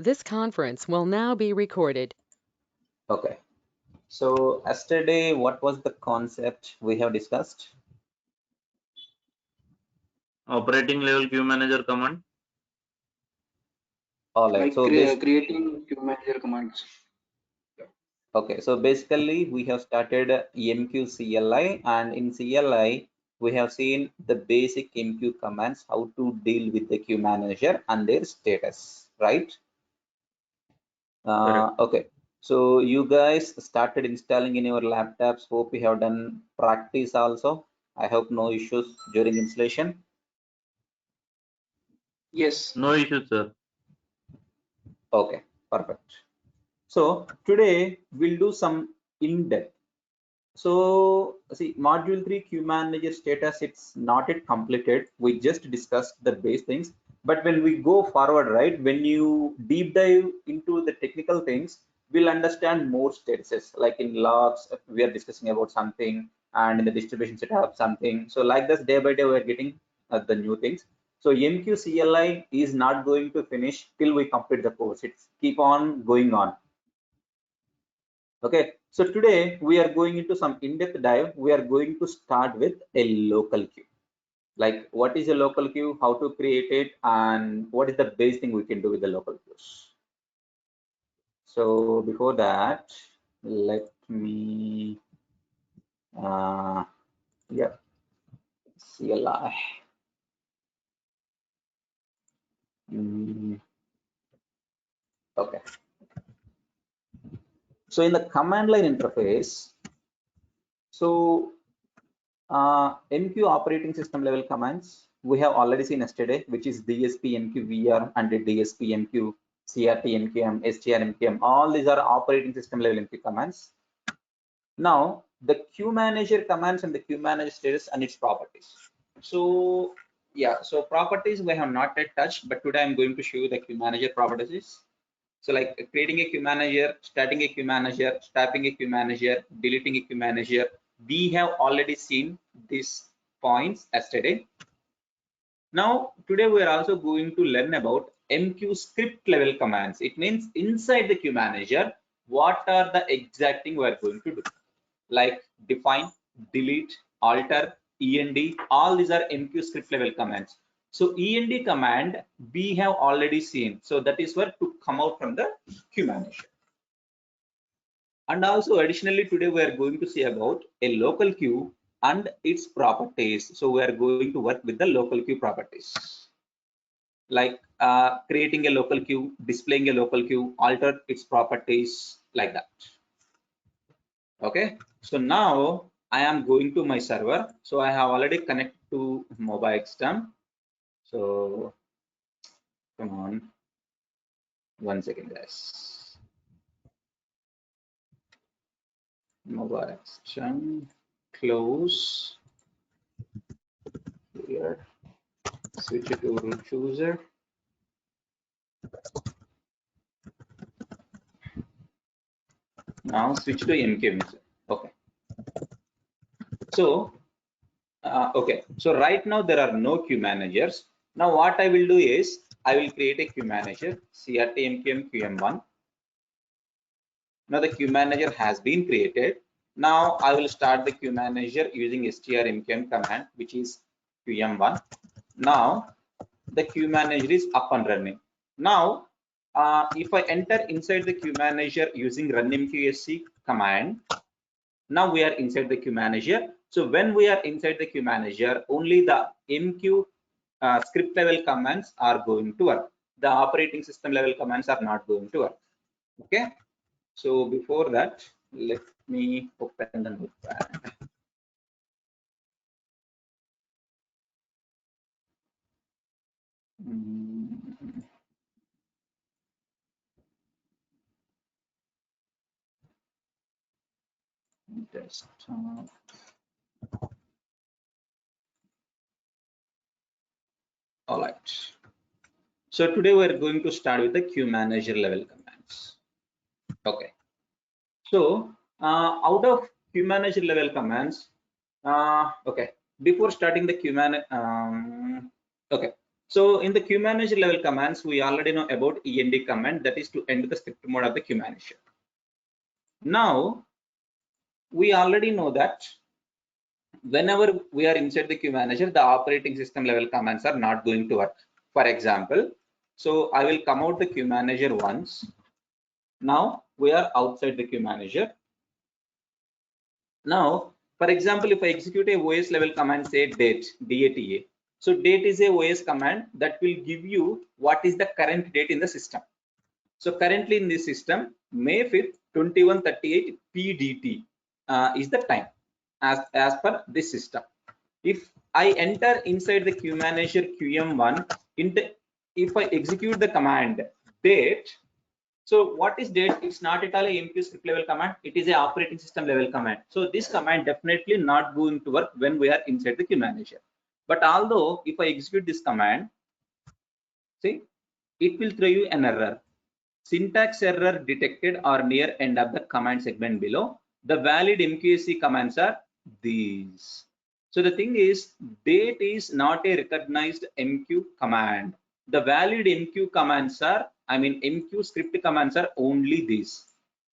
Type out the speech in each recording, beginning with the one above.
This conference will now be recorded. Okay. So yesterday, what was the concept we have discussed? Operating level queue manager command. All right. Like So creating queue manager commands. okay. So basically, we have started MQ CLI, and in CLI, we have seen the basic MQ commands, how to deal with the queue manager and their status, right? Okay. So you guys started installing in your laptops. Hope you have done practice also. I hope no issues during installation. Yes. No issues, sir. Okay, perfect. So today we'll do some in-depth. So see, module 3 queue manager status, it's not yet completed. We just discussed the base things. But when we go forward, right, when you deep dive into the technical things, we'll understand more statuses. Like in logs, we are discussing about something, and in the distribution setup, something. So like this, day by day, we're getting the new things. So MQ CLI is not going to finish till we complete the course. It's keep on going on. Okay, so today we are going into some in-depth dive. We are going to start with a local queue. Like what is a local queue, how to create it, and what is the base thing we can do with the local queues. So before that, let me, yeah, CLI. Okay. So in the command line interface, so MQ operating system level commands we have already seen yesterday, which is DSP MQ VR and DSP MQ CRT MQM STR MQM. All these are operating system level MQ commands. Now the queue manager commands and the queue manager status and its properties. So yeah, so properties we have not yet touched, but today I'm going to show you the queue manager properties. So like creating a queue manager, starting a queue manager, stopping a queue manager, deleting a queue manager. We have already seen these points yesterday. Now, today we are also going to learn about MQ script level commands. It means inside the queue manager, what are the exact thing we are going to do? Like define, delete, alter, END, all these are MQ script level commands. So END command we have already seen. So that is where to come out from the queue manager. And also additionally today we are going to see about a local queue and its properties. So we are going to work with the local queue properties. Like creating a local queue, displaying a local queue, alter its properties like that. Okay, so now I am going to my server. So I have already connected to mobile extern. So come on, 1 second guys. Mobile extern, close here, switch it to root chooser. Now switch to MQ user. Okay. So okay, so right now there are no queue managers. Now what I will do is I will create a queue manager, CRT MQM QM1. Now the queue manager has been created. Now I will start the queue manager using strmqm command, which is QM1. Now the queue manager is up and running. Now if I enter inside the queue manager using runmqsc command, now we are inside the queue manager. So when we are inside the queue manager, only the MQ script level commands are going to work. The operating system level commands are not going to work. Okay. So before that, let me open the notepad. Desktop. All right. So today we're going to start with the queue manager level commands. Okay. So out of queue manager level commands, okay. Before starting the queue okay. So in the queue manager level commands, we already know about end command, that is to end the script mode of the queue manager. Now we already know that whenever we are inside the queue manager, the operating system level commands are not going to work. For example, so I will come out the queue manager once. Now we are outside the queue manager. Now, for example, if I execute a OS level command, say date, DATA. So date is a OS command that will give you what is the current date in the system. So currently in this system, May 5th, 2138 PDT is the time as per this system. If I enter inside the queue manager QM1, if I execute the command date, so what is date? It's not at all a MQ script level command. It is a operating system level command. So this command definitely not going to work when we are inside the queue manager. But although if I execute this command, see, it will throw you an error. Syntax error detected or near end of the command segment below. The valid MQSC commands are these. So the thing is, date is not a recognized MQ command. The valid MQ commands are, MQ script commands are only these: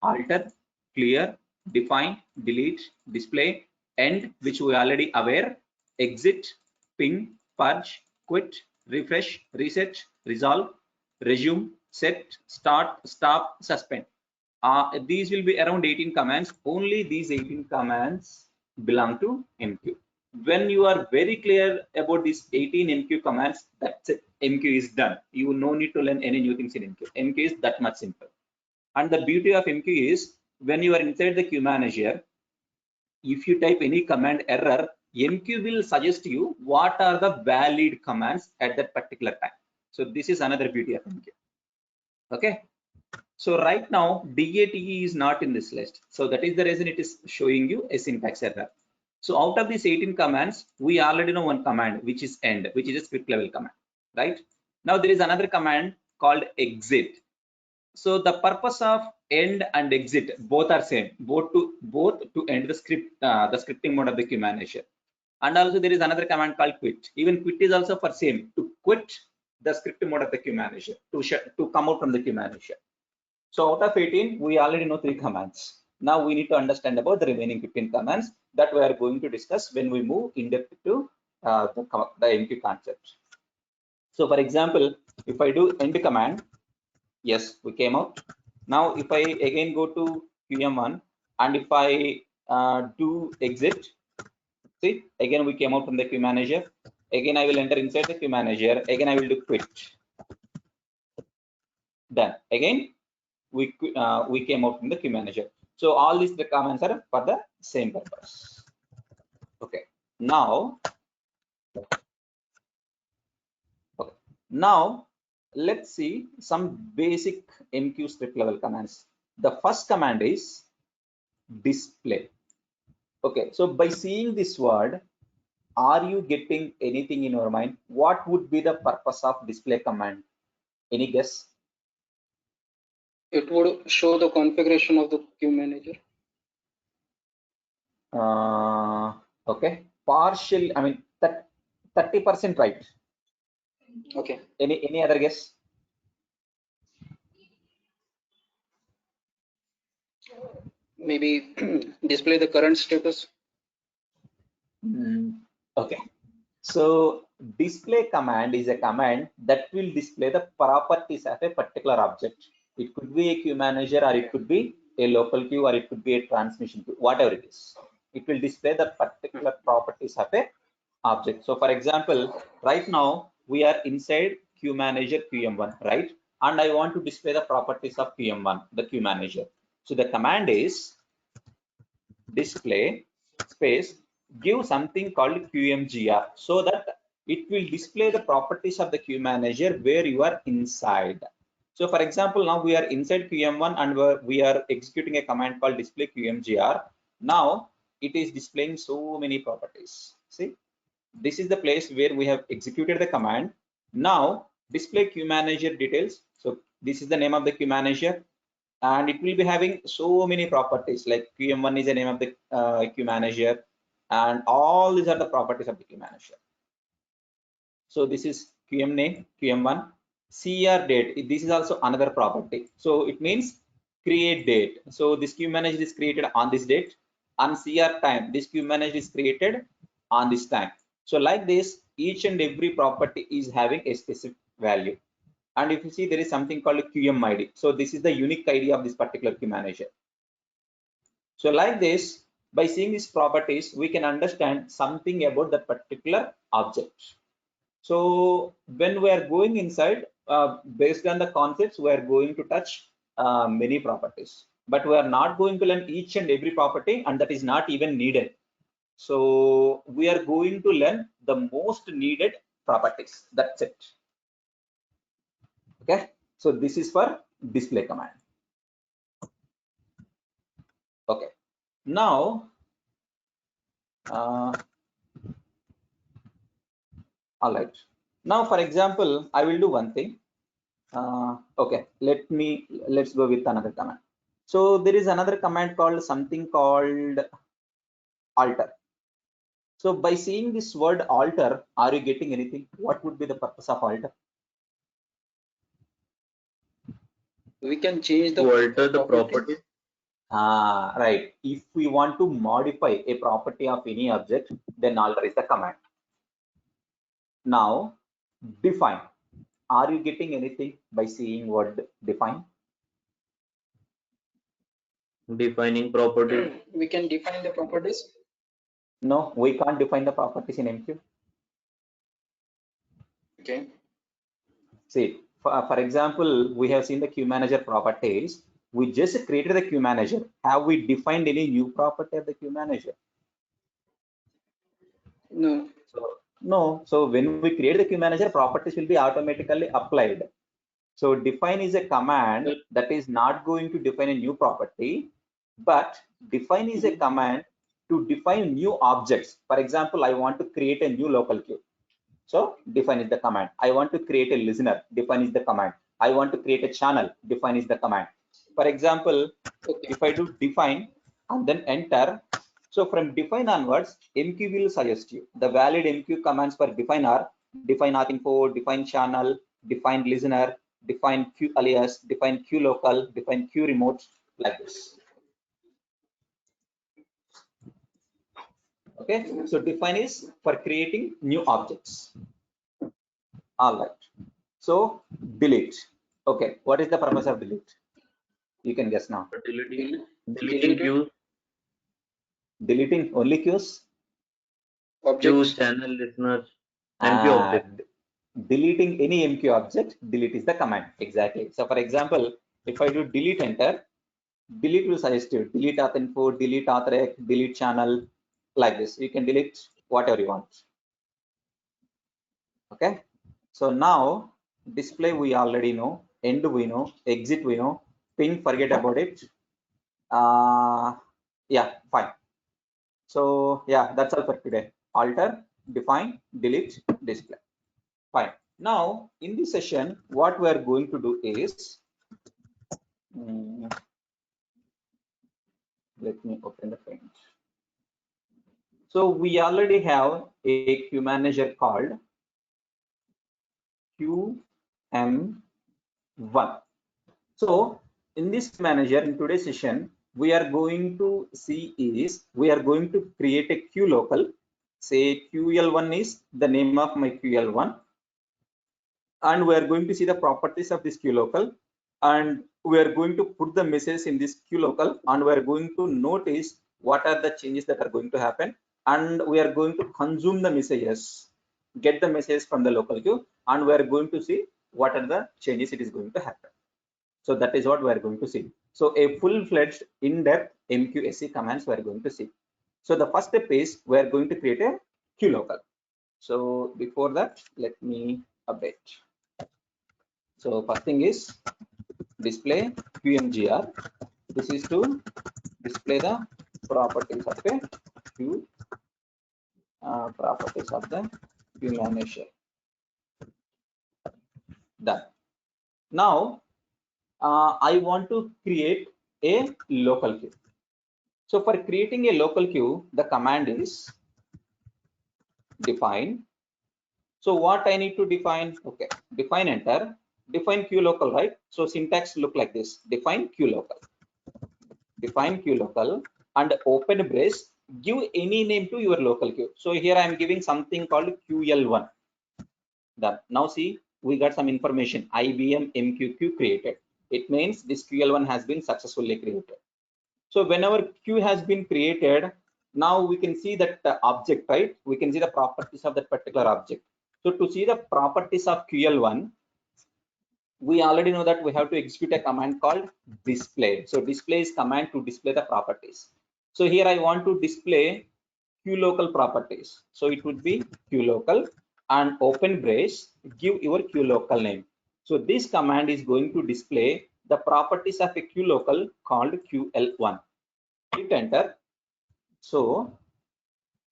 alter, clear, define, delete, display, end, which we already aware, exit, ping, purge, quit, refresh, reset, resolve, resume, set, start, stop, suspend. These will be around 18 commands. Only these 18 commands belong to MQ. When you are very clear about these 18 MQ commands, that's it. MQ is done. You no need to learn any new things in MQ. MQ is that much simple. And the beauty of MQ is when you are inside the queue manager, if you type any command error, MQ will suggest you what are the valid commands at that particular time. So this is another beauty of MQ. Okay. So right now DATE is not in this list. So that is the reason it is showing you a syntax error. So out of these 18 commands, we already know one command, which is end, which is a script level command, right? Now there is another command called exit. So the purpose of end and exit both are same, both to end the script, the scripting mode of the queue manager. And also there is another command called quit. Even quit is also for same, to quit the script mode of the queue manager, to come out from the queue manager. So out of 18, we already know 3 commands. Now we need to understand about the remaining 15 commands that we are going to discuss when we move in depth to the MQ concept. So for example, if I do end command, yes, we came out. Now if I again go to QM1 and if I do exit, see, again we came out from the queue manager. Again I will enter inside the queue manager. Again I will do quit. Done. Again we came out from the queue manager. So all these commands are for the same purpose. Okay. Now let's see some basic MQ script level commands. The first command is display. Okay, so by seeing this word, are you getting anything in your mind? What would be the purpose of display command? Any guess? It would show the configuration of the queue manager. Okay, partial. 30% right. Okay. Any other guess? Maybe display the current status. Okay. So display command is a command that will display the properties of a particular object. It could be a queue manager, or it could be a local queue, or it could be a transmission queue, whatever it is. It will display the particular properties of a object. So for example, right now we are inside queue manager QM1, right? And I want to display the properties of QM1, the queue manager. So the command is display space give something called QMGR, so that it will display the properties of the queue manager where you are inside. So for example, now we are inside QM1 and we are executing a command called display QMGR. Now it is displaying so many properties. See, this is the place where we have executed the command. Now display queue manager details. So this is the name of the queue manager, and it will be having so many properties, like QM1 is the name of the queue manager, and all these are the properties of the queue manager. So this is QM name, QM1, CR date. This is also another property. So it means create date. So this queue manager is created on this date, and CR time. This queue manager is created on this time. So like this, each and every property is having a specific value. And if you see, there is something called a QM ID. So this is the unique ID of this particular queue manager. So like this, by seeing these properties, we can understand something about that particular object. So when we are going inside, based on the concepts, we are going to touch many properties, but we are not going to learn each and every property, and that is not even needed. So we are going to learn the most needed properties. That's it. Okay. So this is for display command. Okay. Now, all right. Now, for example, I will do one thing. Okay, let's go with another command. So there is another command called something called alter. So by seeing this word alter, are you getting anything? What would be the purpose of alter? We can change the To alter the property. Right. If we want to modify a property of any object, then alter is the command. Now, define. Are you getting anything by seeing word define? Defining property. We can define the properties. No, we can't define the properties in MQ. Okay. See, for example, we have seen the queue manager properties. We just created the queue manager. Have we defined any new property of the queue manager? No. So, no. So when we create the queue manager, properties will be automatically applied. So define is a command that is not going to define a new property, but define is a command to define new objects. For example, I want to create a new local queue. So define is the command. I want to create a listener. Define is the command. I want to create a channel. Define is the command. For example, Okay. if I do define and then enter, so from define onwards, MQ will suggest you the valid MQ commands for define are define auth info, define channel, define listener, define queue alias, define queue local, define queue remote, like this. Okay, so define is for creating new objects. All right. So delete. Okay, what is the purpose of delete? You can guess now. Deleting queues, Deleting only queues. queues, Objects. channel, listeners, MQ object. Deleting any MQ object, delete is the command. Exactly. So for example, if I do delete enter, delete will suggest you delete auth info, delete auth delete channel, like this. You can delete whatever you want. Okay. So now display we already know, end we know, exit we know, ping forget about it. Yeah, fine. So yeah, that's all for today. Alter, define, delete, display. Fine. Now in this session, what we are going to do is, let me open the page. So we already have a queue manager called QM1. So in this manager, in today's session, we are going to see is we are going to create a queue local. Say QL1 is the name of my QL1, and we are going to see the properties of this queue local, and we are going to put the message in this queue local, and we are going to notice what are the changes that are going to happen, and we are going to consume the messages, get the message from the local queue, and we are going to see what are the changes it is going to happen. So that is what we are going to see. So a full-fledged in-depth MQSC commands we are going to see. So the first step is we are going to create a queue local. So before that, let me update. So first thing is display QMGR. This is to display the properties of a queue, properties of the queue manager. Done. Now I want to create a local queue. So for creating a local queue, the command is define. So what I need to define? Okay, define enter, define Q local, right? So syntax look like this: define Q local, define Q local, and open brace, give any name to your local queue. So here I am giving something called QL1. Done. Now see, we got some information. IBM MQ created. It means this QL1 has been successfully created. So whenever queue has been created, now we can see that the object, right? We can see the properties of that particular object. So to see the properties of QL1, we already know that we have to execute a command called display. So display is command to display the properties. So here I want to display QLocal properties. So it would be QLocal and open brace, give your QLocal name. So this command is going to display the properties of a QLocal called QL1. Hit enter. So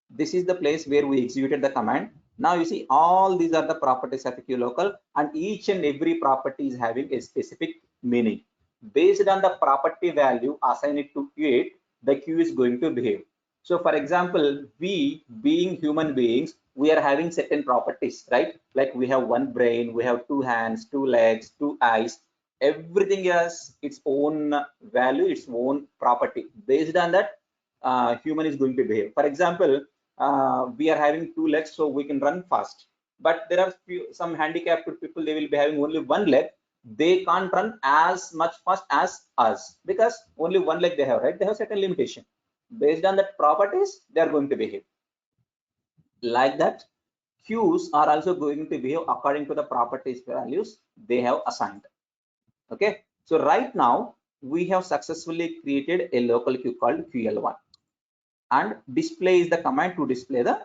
this is the place where we executed the command. Now you see all these are the properties of a QLocal, and each and every property is having a specific meaning. Based on the property value assigned to it, the queue is going to behave. So for example, we being human beings, we are having certain properties, right? Like we have one brain, we have two hands, two legs, two eyes. Everything has its own value, its own property. Based on that, human is going to behave. For example, we are having two legs, so we can run fast. But there are some handicapped people, they will be having only one leg. They can't run as much fast as us because only one leg they have, right? They have certain limitation. Based on that properties, they are going to behave. Like that, queues are also going to behave according to the properties values they have assigned. Okay, so right now we have successfully created a local queue called QL1, and display is the command to display the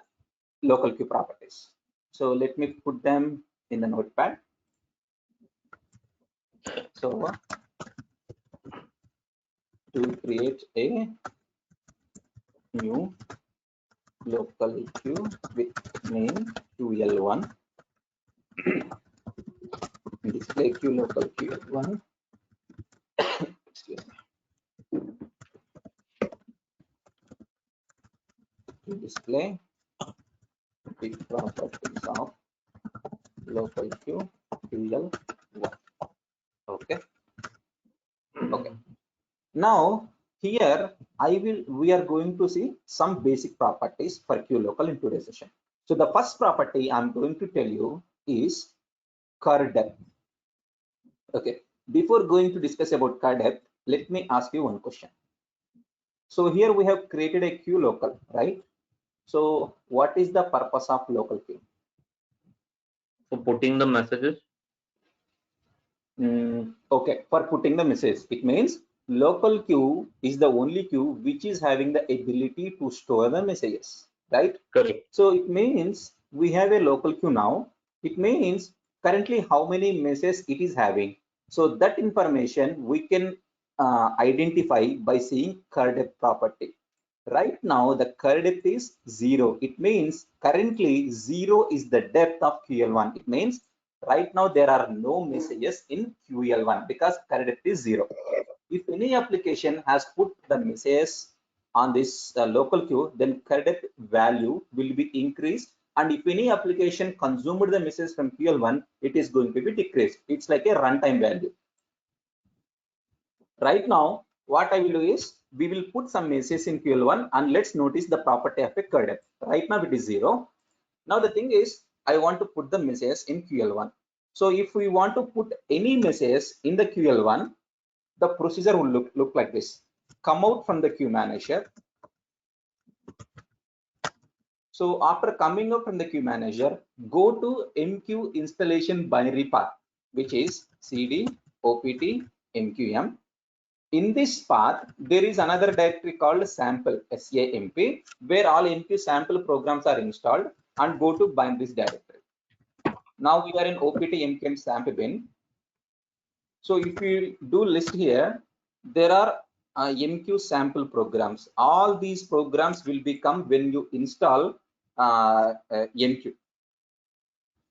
local queue properties. So let me put them in the notepad. So to create a new local queue with name QL1, display queue local QL1. Excuse me. To display the properties of local queue QL1. Okay. Okay. Now here we are going to see some basic properties for QLocal in today's session. So the first property I'm going to tell you is cur depth. Okay, before going to discuss about cur depth, let me ask you one question. So here we have created a QLocal, right? So what is the purpose of local queue? For putting the messages. Okay, for putting the message, it means local queue is the only queue which is having the ability to store the messages, right? Correct. So it means we have a local queue now. It means currently how many messages it is having. So that information we can identify by seeing cur depth property. Right now the cur depth is 0. It means currently 0 is the depth of QL1. It means right now there are no messages in QL1 because cur depth is 0. If any application has put the messages on this local queue, then cur depth value will be increased, and if any application consumed the message from QL1, it is going to be decreased. It's like a runtime value. Right now what I will do is we will put some messages in QL1 and let's notice the property of a cur depth. Right now it is 0. Now the thing is I want to put the messages in QL1. So if we want to put any message in the QL1, the procedure will look like this. Come out from the queue manager. So after coming out from the queue manager, go to MQ installation binary path, which is cd opt mqm. In this path, there is another directory called sample, SAMP, where all MQ sample programs are installed, and go to binaries directory. Now we are in opt mqm samp bin. So if you do list here, there are MQ sample programs. All these programs will become when you install MQ.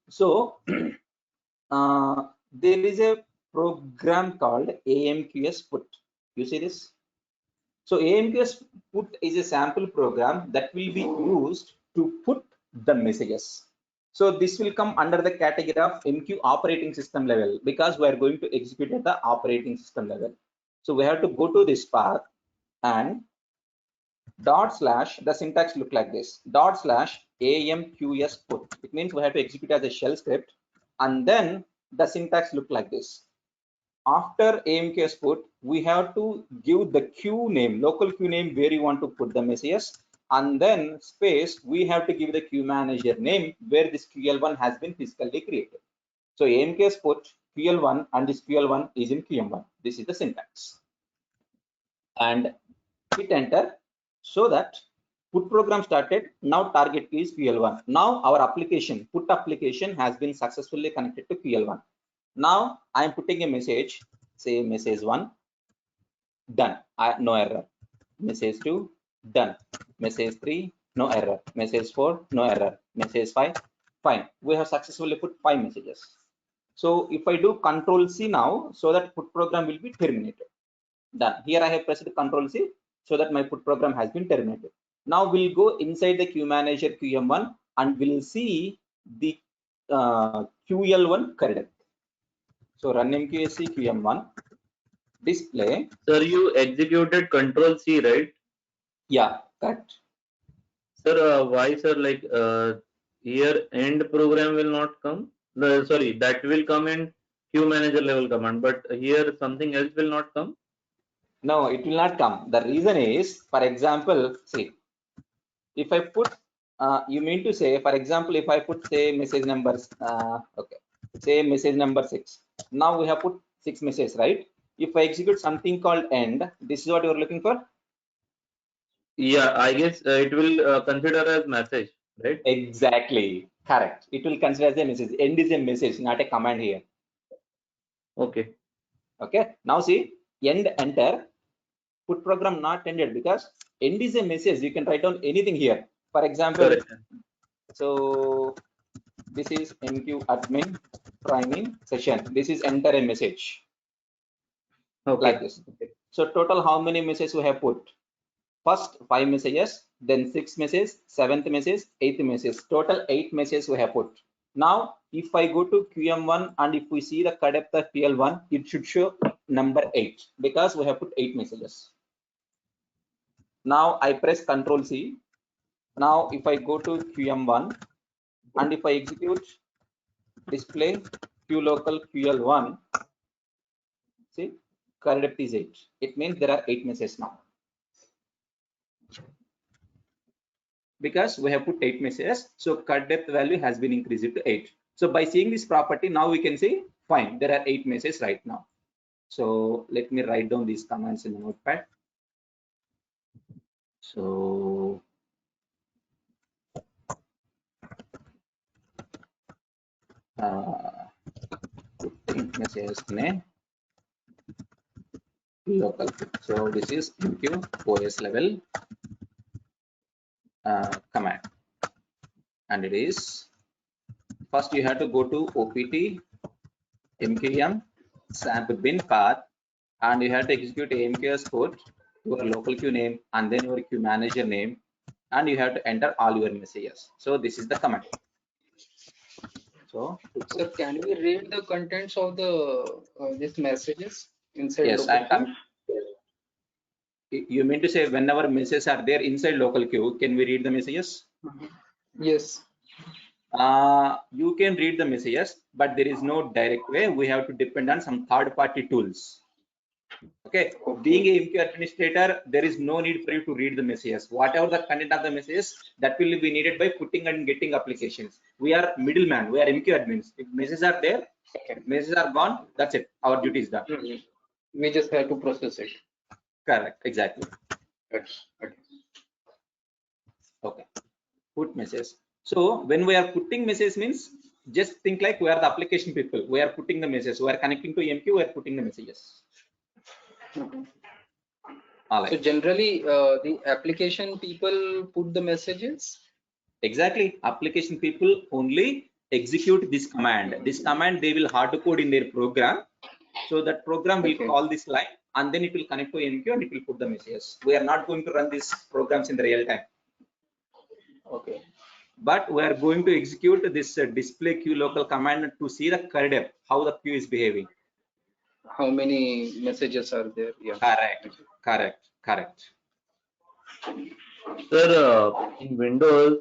So there is a program called AMQS put. You see this? So AMQS put is a sample program that will be used to put the messages. So this will come under the category of MQ operating system level because we are going to execute at the operating system level. So we have to go to this path and /, the syntax look like this, /amqs put. It means we have to execute as a shell script, and then the syntax look like this. After amqs put, we have to give the queue name, local queue name where you want to put the messages, and then space, we have to give the queue manager name where this QL1 has been physically created. So amqs put QL1 and this QL1 is in QM1. This is the syntax. And hit enter so that put program started. Now target key is QL1. Now our application, put application has been successfully connected to QL1. Now I am putting a message, say message 1, done, no error. Message 2, done. Message 3, no error. Message 4, no error. Message 5, fine. We have successfully put 5 messages. So if I do Control C now, so that put program will be terminated. Done. Here I have pressed Control C so that my put program has been terminated. Now we'll go inside the queue manager QM1 and we'll see the QL1 correct. So run MQSC QM1 display. Sir, you executed Control C, right? Yeah, correct. Sir, why, sir? Like here, end program will not come. No, sorry, that will come in queue manager level command, but here something else will not come. No, it will not come. The reason is, for example, see, if I put, you mean to say, for example, if I put say message numbers, okay, say message number 6. Now we have put 6 messages, right? If I execute something called end, this is what you are looking for. Yeah, I guess it will consider as message, right? Exactly, correct. It will consider as a message. End is a message, not a command here. Okay. Okay. Now see, end enter. Put program not ended because end is a message. You can write down anything here. For example, Correct. so this is MQ admin training session. This is enter a message. Okay. Like this. Okay. So total how many messages we have put? First 5 messages, then 6 messages, 7th message, 8th message. Total 8 messages we have put. Now if I go to QM1 and if we see the depth of PL1, it should show number 8 because we have put 8 messages. Now I press Ctrl C. Now if I go to QM1 and if I execute display QLocal QL1, see current depth is 8. It means there are 8 messages now. Because we have put 8 messages, so cut depth value has been increased to 8. So by seeing this property, now we can say fine, there are 8 messages right now. So let me write down these commands in the notepad. So putting messages name local. So this is MQ OS level command, and it is first you have to go to OPT MQM sample bin path, and you have to execute AMQS code, your local queue name, and then your queue manager name, and you have to enter all your messages. So this is the command. So Sir, can we read the contents of the these messages inside? Yes, you mean to say whenever messages are there inside local queue, can we read the messages? Yes. You can read the messages, but there is no direct way. We have to depend on some third-party tools. Okay. Being a MQ administrator, there is no need for you to read the messages. Whatever the content of the messages, that will be needed by putting and getting applications. We are middleman. We are MQ admins. If messages are there, messages are gone. That's it. Our duty is done. We just have to process it. Correct. Exactly. Okay. Okay. Put message. So when we are putting message means just think like we are the application people. We are putting the messages. We are connecting to MQ. We are putting the messages. So generally, the application people put the messages. Exactly. Application people only execute this command. This command they will hard code in their program. So that program will call this line and then it will connect to MQ and it will put the messages. We are not going to run these programs in the real time. Okay. but we are going to execute this display queue local command to see the current how the queue is behaving. How many messages are there? Yeah. Correct. Sir, in Windows,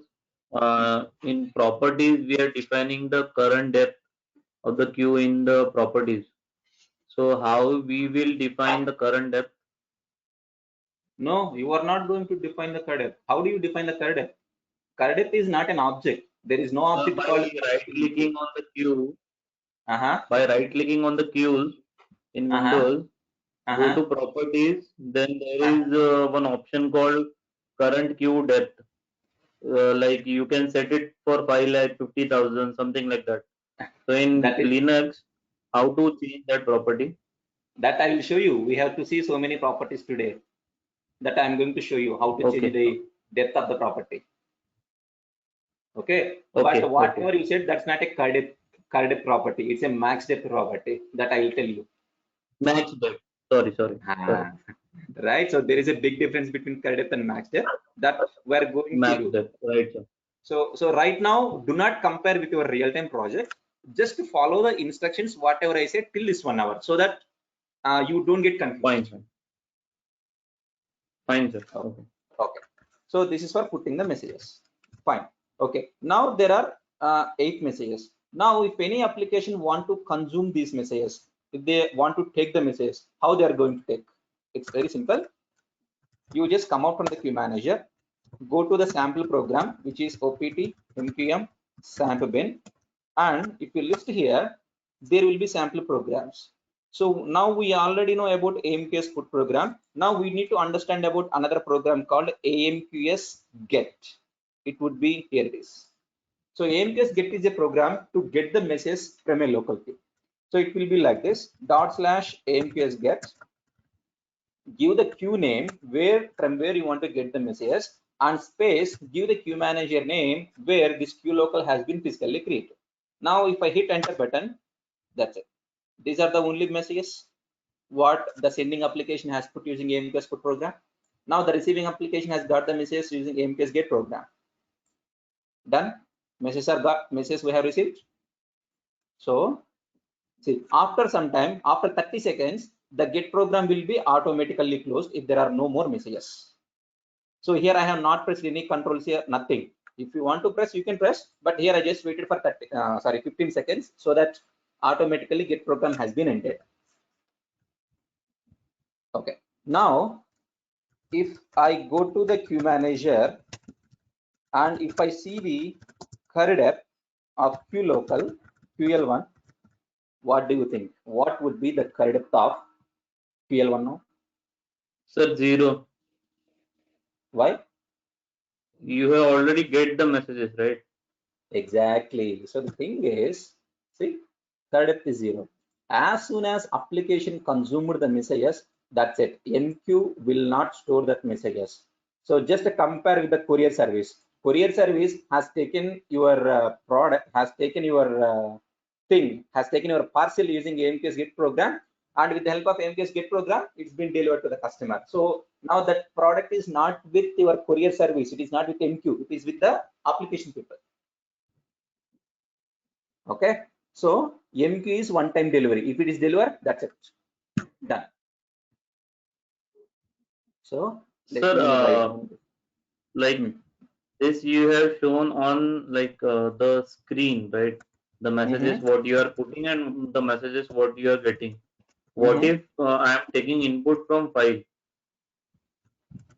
in properties, we are defining the current depth of the queue in the properties. So how we will define the current depth? No, you are not going to define the current. How do you define the current? Current is not an object. There is no object By called right-clicking on the queue, uh-huh, by right-clicking on the queues in uh-huh, Windows, go uh-huh. to properties, then there is one option called current queue depth. Like you can set it for 5,50,000, something like that. So in That is Linux, how to change that property? that I will show you. We have to see so many properties today that I am going to show you how to change Okay, the depth of the property. Okay, but okay, okay. whatever you said, that's not a current property. It's a max depth property that I will tell you. Max depth. Sorry. Ah, right. So there is a big difference between current and max depth that we're going to Max do. depth, right, sir. So right now, do not compare with your real-time project. Just follow the instructions, whatever I said till this 1 hour, so that you don't get Fine, confused. sir. Fine, sir. Okay. Okay. Okay. So this is for putting the messages. Fine. Okay. Now there are 8 messages. Now, if any application want to consume these messages, if they want to take the messages, how they are going to take? It's very simple. You just come out from the queue manager, go to the sample program, which is opt mqm sample bin, and if you list here, there will be sample programs. So now we already know about AMQS put program. Now we need to understand about another program called AMQS get. It would be here it is. So AMQS get is a program to get the message from a local queue. So it will be like this: /AMQS get, give the queue name from where you want to get the messages, and space, give the queue manager name where this queue local has been physically created. Now if I hit enter button, that's it. These are the only messages what the sending application has put using AMQS put program. Now the receiving application has got the messages using AMQS get program. Done. Messages we have received. So see, after some time, after 30 seconds, the get program will be automatically closed if there are no more messages. So here I have not pressed any controls here, nothing. If you want to press, you can press, but here I just waited for 15 seconds so that automatically get program has been ended. Okay. Now, if I go to the queue manager and if I see the current depth of queue local QL1, what do you think? What would be the current depth of QL1 now? Sir, 0. Why? You have already get the messages, right? Exactly. So the thing is, see, current depth is 0. As soon as application consumed the messages, that's it. MQ will not store that messages. So just compare with the courier service. Courier service has taken your product, has taken your has taken your parcel using AMQS GET program, and with the help of AMQS GET program, it's been delivered to the customer. So now that product is not with your courier service, it is not with MQ, it is with the application people. Okay, so MQ is one-time delivery. If it is delivered, that's it, done. So let Sir, me write down. like this you have shown on like the screen, right? The messages what you are putting and the messages what you are getting. What if I am taking input from file?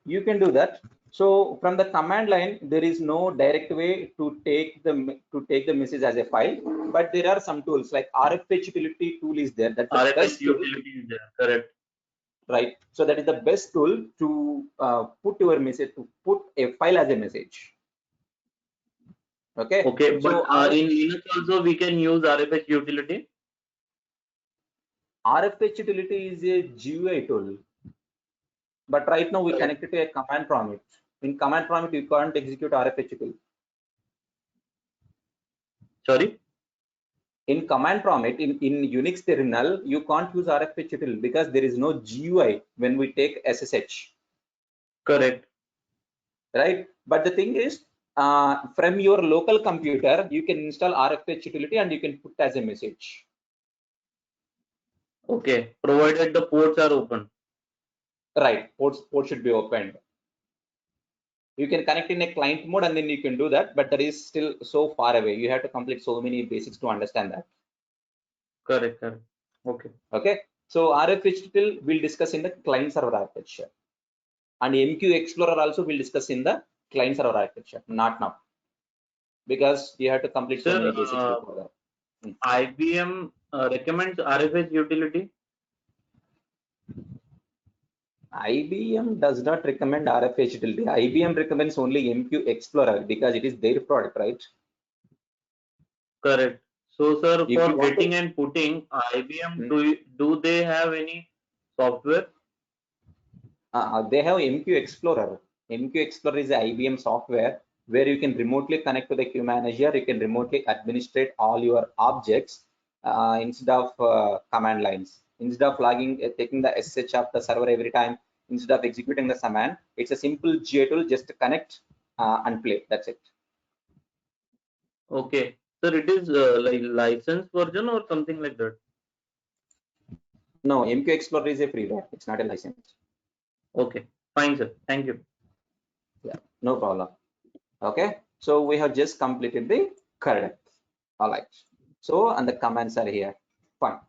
You can do that. So from the command line, there is no direct way to take the message as a file, but there are some tools like RFH utility tool is there. That's the RFS best tool, utility is there, correct? right? So that is the best tool to put your message, to put a file as a message. Okay. Okay, but So in Linux also we can use RFS utility. RFH utility is a GUI tool, but right now we connected to a command prompt. In command prompt, you can't execute RFH utility. Sorry? In command prompt, in Unix terminal, you can't use RFH utility because there is no GUI when we take SSH. Correct. Right? But the thing is, from your local computer, you can install RFH utility and you can put as a message. Okay, provided the ports are open. Right, ports should be opened. You can connect in a client mode and then you can do that, but that is still so far away. You have to complete so many basics to understand that. Correct, correct. Okay. Okay, so RFH utility we'll discuss in the client server architecture, and MQ Explorer also we'll discuss in the client server architecture, not now, because you have to complete so many Sir, basics before that. IBM recommends RFH utility. IBM does not recommend RFH utility. IBM recommends only MQ Explorer because it is their product, right? Correct. So, sir, If for you want getting to, and putting IBM, do they have any software? they have MQ Explorer. MQ Explorer is a IBM software where you can remotely connect to the queue manager. You can remotely administrate all your objects instead of command lines. Instead of logging, taking the SSH of the server every time, instead of executing the command, it's a simple GA tool. Just connect and play. That's it. Okay. Sir, it is like licensed version or something like that? No, MQ Explorer is a freeware. It's not a license. Okay. Fine, sir. Thank you. Yeah, no problem. Okay, so we have just completed the current. All right. So, and the comments are here. Fine.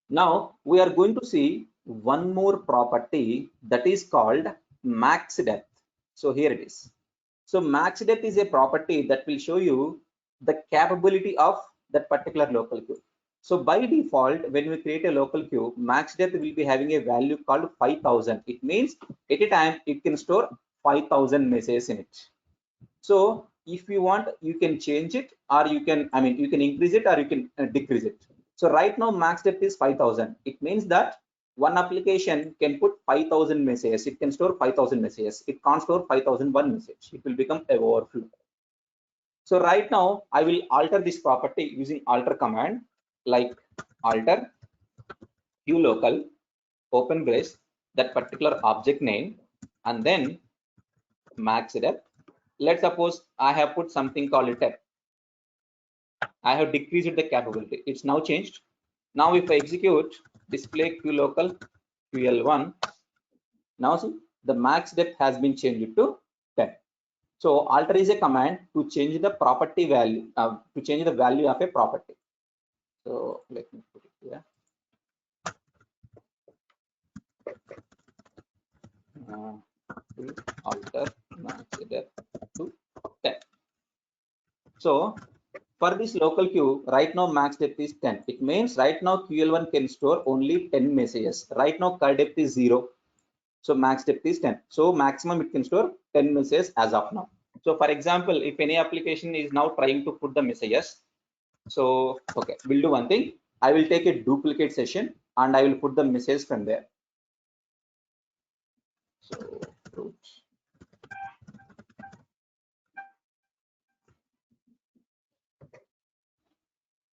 Now we are going to see one more property that is called max depth. So here it is. So max depth is a property that will show you the capability of that particular local queue. So by default, when we create a local queue, max depth will be having a value called 5000. It means at a time it can store 5000 messages in it. So if you want, you can change it, or you can, you can increase it or you can decrease it. So right now max depth is 5000. It means that one application can put 5000 messages. It can store 5000 messages. It can't store 5001 message. It will become a overflow. So right now I will alter this property using alter command, like alter queue local, open brace, that particular object name, and then max depth. Let's suppose I have put something called 10. I have decreased the capability. It's now changed. Now if I execute display queue local QL1, now see the max depth has been changed to 10. So alter is a command to change the property value, to change the value of a property. So let me put it here. Alter max depth to 10. So for this local queue, right now max depth is 10. It means right now QL1 can store only 10 messages. Right now call depth is 0. So max depth is 10. So maximum it can store 10 messages as of now. So for example, if any application is now trying to put the messages, so okay, we'll do one thing. I will take a duplicate session and I will put the message from there. So root.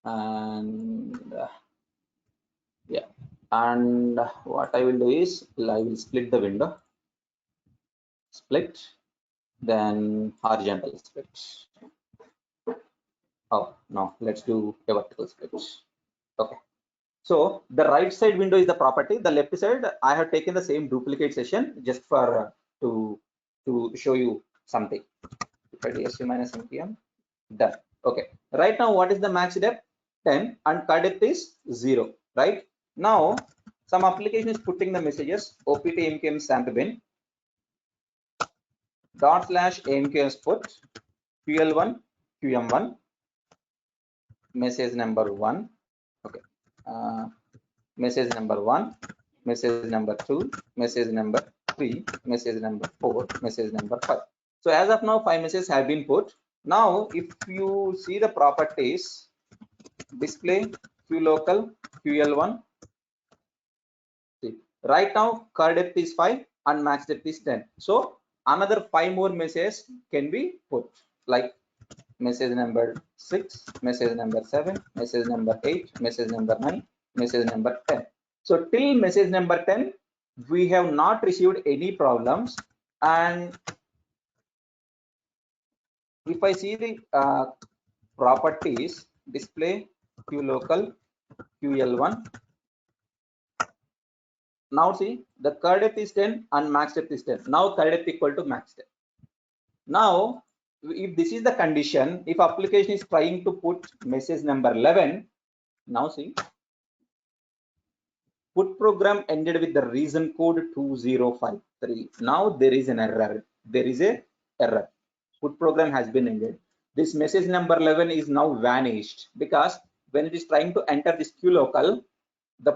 And yeah, and what I will do is I will split the window, split, then horizontal split. Oh no, let's do a vertical split. Okay, so the right side window is the property, the left side I have taken the same duplicate session just for to show you something. DSU minus npm, done. Okay, right now what is the max depth? 10 and cut depth is 0. Right now some application is putting the messages opt mqm sample bin dot slash amqs put ql1 qm1 message number 1. Okay, message number 1, message number 2, message number 3, message number 4, message number 5. So as of now 5 messages have been put. Now if you see the properties, display qlocal ql1, see, right now cur depth is 5 and max depth is 10. So another 5 more messages can be put, like message number 6, message number 7, message number 8, message number 9, message number 10. So till message number 10 we have not received any problems, and if I see the properties, display qlocal ql1. Now see, the current depth is 10 and max depth is 10. Now current depth equal to max depth. Now, if this is the condition, if application is trying to put message number 11, now see, put program ended with the reason code 2053. Now there is an error. There is a error. Put program has been ended. This message number 11 is now vanished because when it is trying to enter this qlocal, the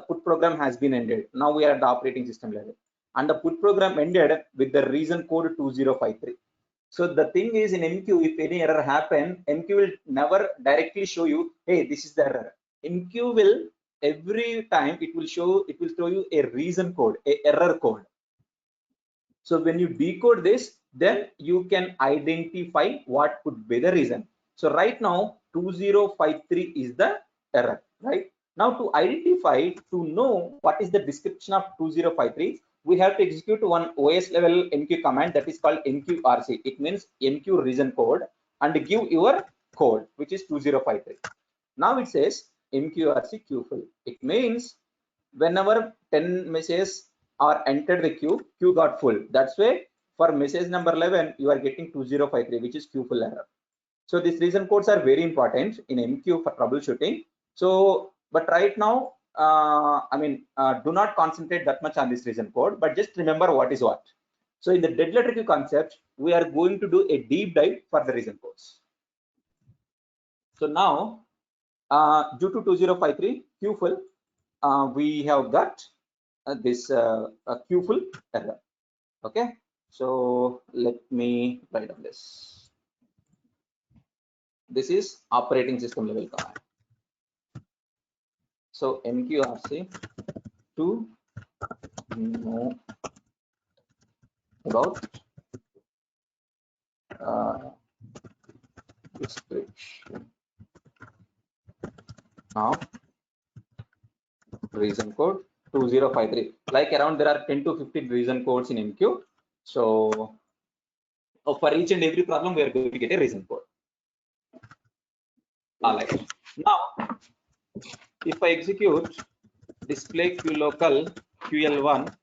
put program has been ended. Now we are at the operating system level, and the put program ended with the reason code 2053. So the thing is, in MQ, if any error happen, MQ will never directly show you, hey, this is the error. MQ will every time it will show you a reason code, a error code. So when you decode this, then you can identify what could be the reason. So right now 2053 is the error, right? Now to identify, to know what is the description of 2053, we have to execute one OS level MQ command that is called MQRC. It means MQ reason code, and give your code, which is 2053. Now it says MQRC queuefull. It means whenever 10 messages are entered the queue got full. That's why for message number 11, you are getting 2053, which is queue full error. So these reason codes are very important in MQ for troubleshooting. So, but right now, do not concentrate that much on this reason code, but just remember what is what. So in the dead letter queue concept, we are going to do a deep dive for the reason codes. So now, due to 2053 queue full, we have got this queue-full error. Okay, so let me write on this. This is operating system level command. So MQRC to know about description of reason code 2053. Like around there are 10 to 15 reason codes in MQ. So for each and every problem, we are going to get a reason code. All right. Now, if I execute display qlocal ql1,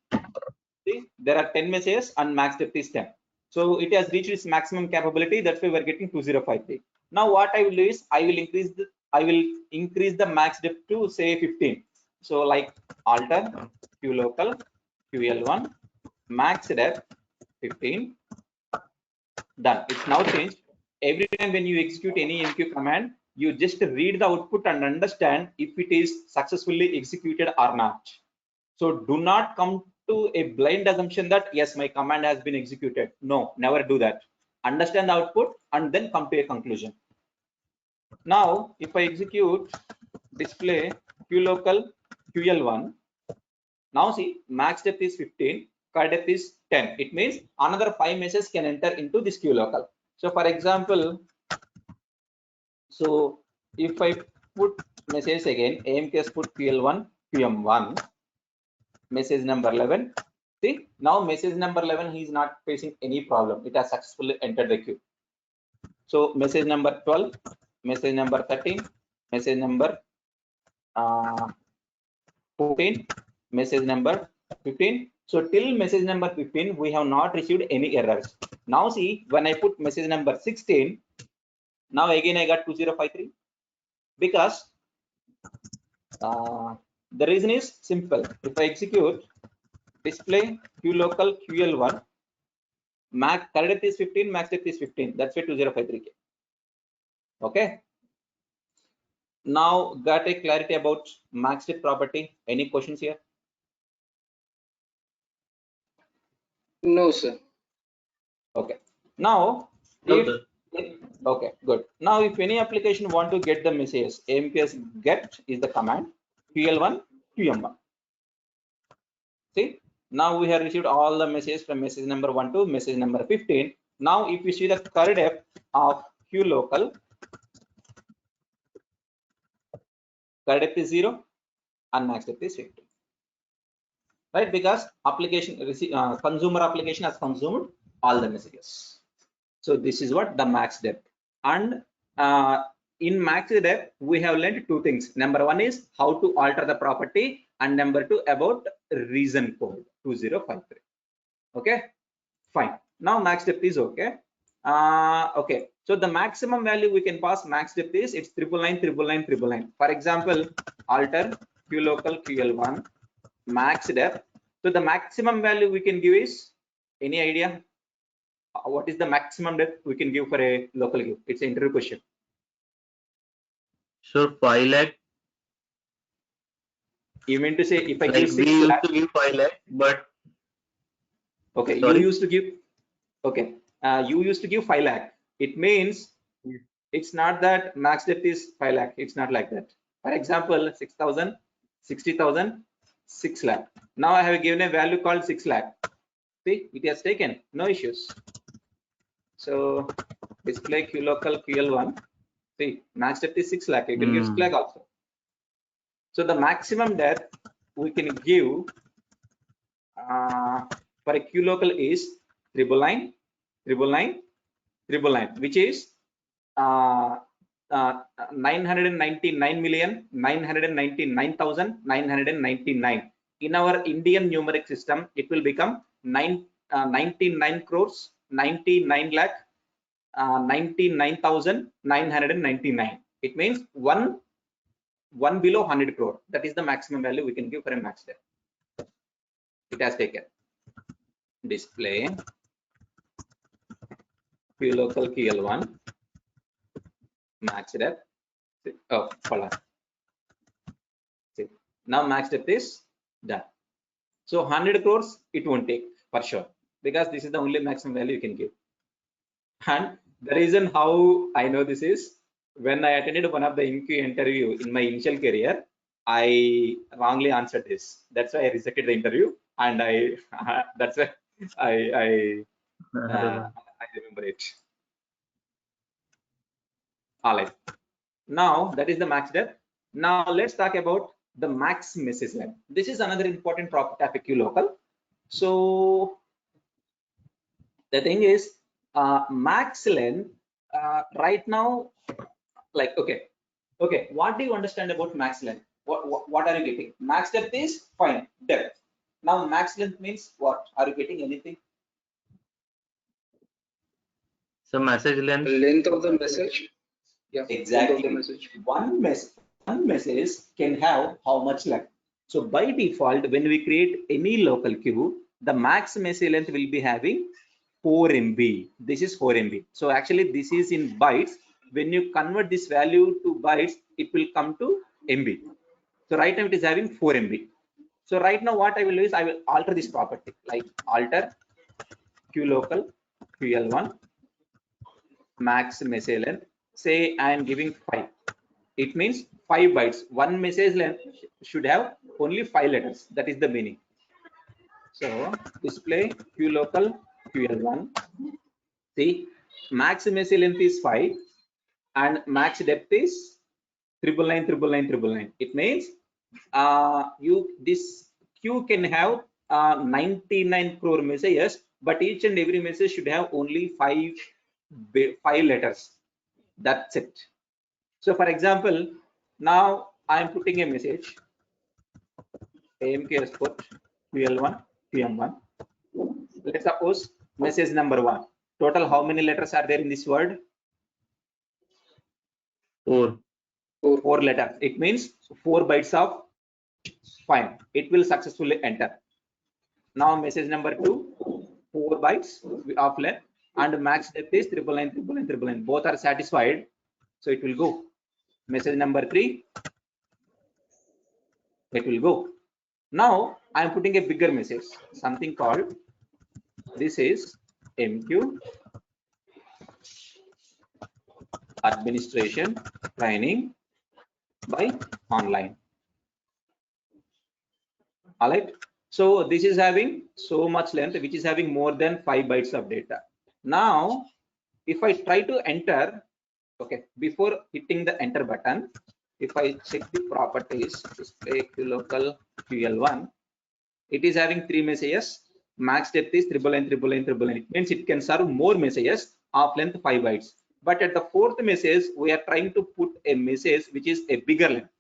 see, there are 10 messages and max depth is 10. So it has reached its maximum capability. That's why we're getting 2053. Now what I will do is I will increase the max depth to say 15. So like alter qlocal ql1 max depth 15. Done. It's now changed. Every time when you execute any MQ command, you just read the output and understand if it is successfully executed or not. So do not come to a blind assumption that yes, my command has been executed. No, never do that. Understand the output and then come to a conclusion. Now, if I execute display qlocal ql1, now see, max depth is 15, current depth is 10. It means another 5 messages can enter into this qlocal. So for example, so if I put message again, AMQS put ql1 qm1, message number 11. See, now message number 11, he is not facing any problem. It has successfully entered the queue. So message number 12, message number 13, message number 14, message number 15. So till message number 15, we have not received any errors. Now see, when I put message number 16, now again I got 2053 because the reason is simple. If I execute display qlocal ql1, max current depth is 15, max depth is 15. That's why 2053. Okay. Now got a clarity about max depth property. Any questions here? No, sir. Okay. Now, okay, good. Now, if any application want to get the messages, AMQS get is the command ql1 qm1. See, now we have received all the messages from message number 1 to message number 15. Now, if you see the current depth of qlocal, current depth is 0 and max depth is 15. Right, because application consumer application has consumed all the messages. So this is what the max depth. And in max depth, we have learned two things. Number one is how to alter the property, and number two about reason code 2053. Okay, fine. Now max depth is okay. Okay, so the maximum value we can pass max depth is it's 999. For example, alter qlocal ql1 max depth. So the maximum value we can give is, any idea what is the maximum depth we can give for a local queue? It's an interview question. Sure, 5 lakh. You mean to say if I Like give 6 we used lakh, to give 5 lakh, but okay, sorry? you used to give, okay, you used to give 5 lakh. It means it's not that max depth is 5 lakh. It's not like that. For example, 6,000, 60,000, 6 lakh. Now I have given a value called 6 lakh. See, it has taken, no issues. So display qlocal ql1. See, max depth is 6 lakh. You can give 6 lakh also. So the maximum depth we can give for a qlocal is 999, which is 999,999,999. In our Indian numeric system, it will become 99 crores, 99 lakh, 99,999. It means one below 100 crore. That is the maximum value we can give for a max depth. It has taken. Display qlocal ql1 max depth. Oh, hold on. See, now max depth is done. So 100 crores it won't take for sure, because this is the only maximum value you can give. And the reason how I know this is, when I attended one of the MQ interview in my initial career, I wrongly answered this. That's why I rejected the interview, and that's why I remember it. All right. Now that is the max depth. Now let's talk about the max message length. This is another important property of a qlocal. So the thing is, max length right now, like, okay, what do you understand about max length? What are you getting? Max depth is fine, depth. Now max length means what? Are you getting anything? So message length. Length of the message. Yeah, exactly. Length of the message. One message can have how much length? So by default, when we create any local queue, the max message length will be having 4 MB. This is 4 MB. So actually this is in bytes. When you convert this value to bytes, it will come to MB. So right now it is having 4 MB. So right now what I will do is I will alter this property, like alter qlocal ql1 max message length. Say I am giving 5. It means 5 bytes. One message length should have only 5 letters. That is the meaning. So display qlocal ql1. See, max message length is 5 and max depth is 999. It means this queue can have 99 crore messages, but each and every message should have only 5 letters. That's it. So for example, now I am putting a message AMK export QL1 QM1. Let's suppose message number 1. Total how many letters are there in this word? 4. 4 letters. It means 4 bytes of fine. It will successfully enter. Now message number 2, 4 bytes of length, and max depth is 999. Both are satisfied, so it will go. Message number 3, it will go. Now I am putting a bigger message, something called, this is MQ administration training by online. All right. So this is having so much length, which is having more than 5 bytes of data. Now if I try to enter, okay, before hitting the enter button, if I check the properties, display qlocal ql1, it is having 3 messages. Max depth is 999. It means it can serve more messages, of length 5 bytes. But at the fourth message, we are trying to put a message which is a bigger length.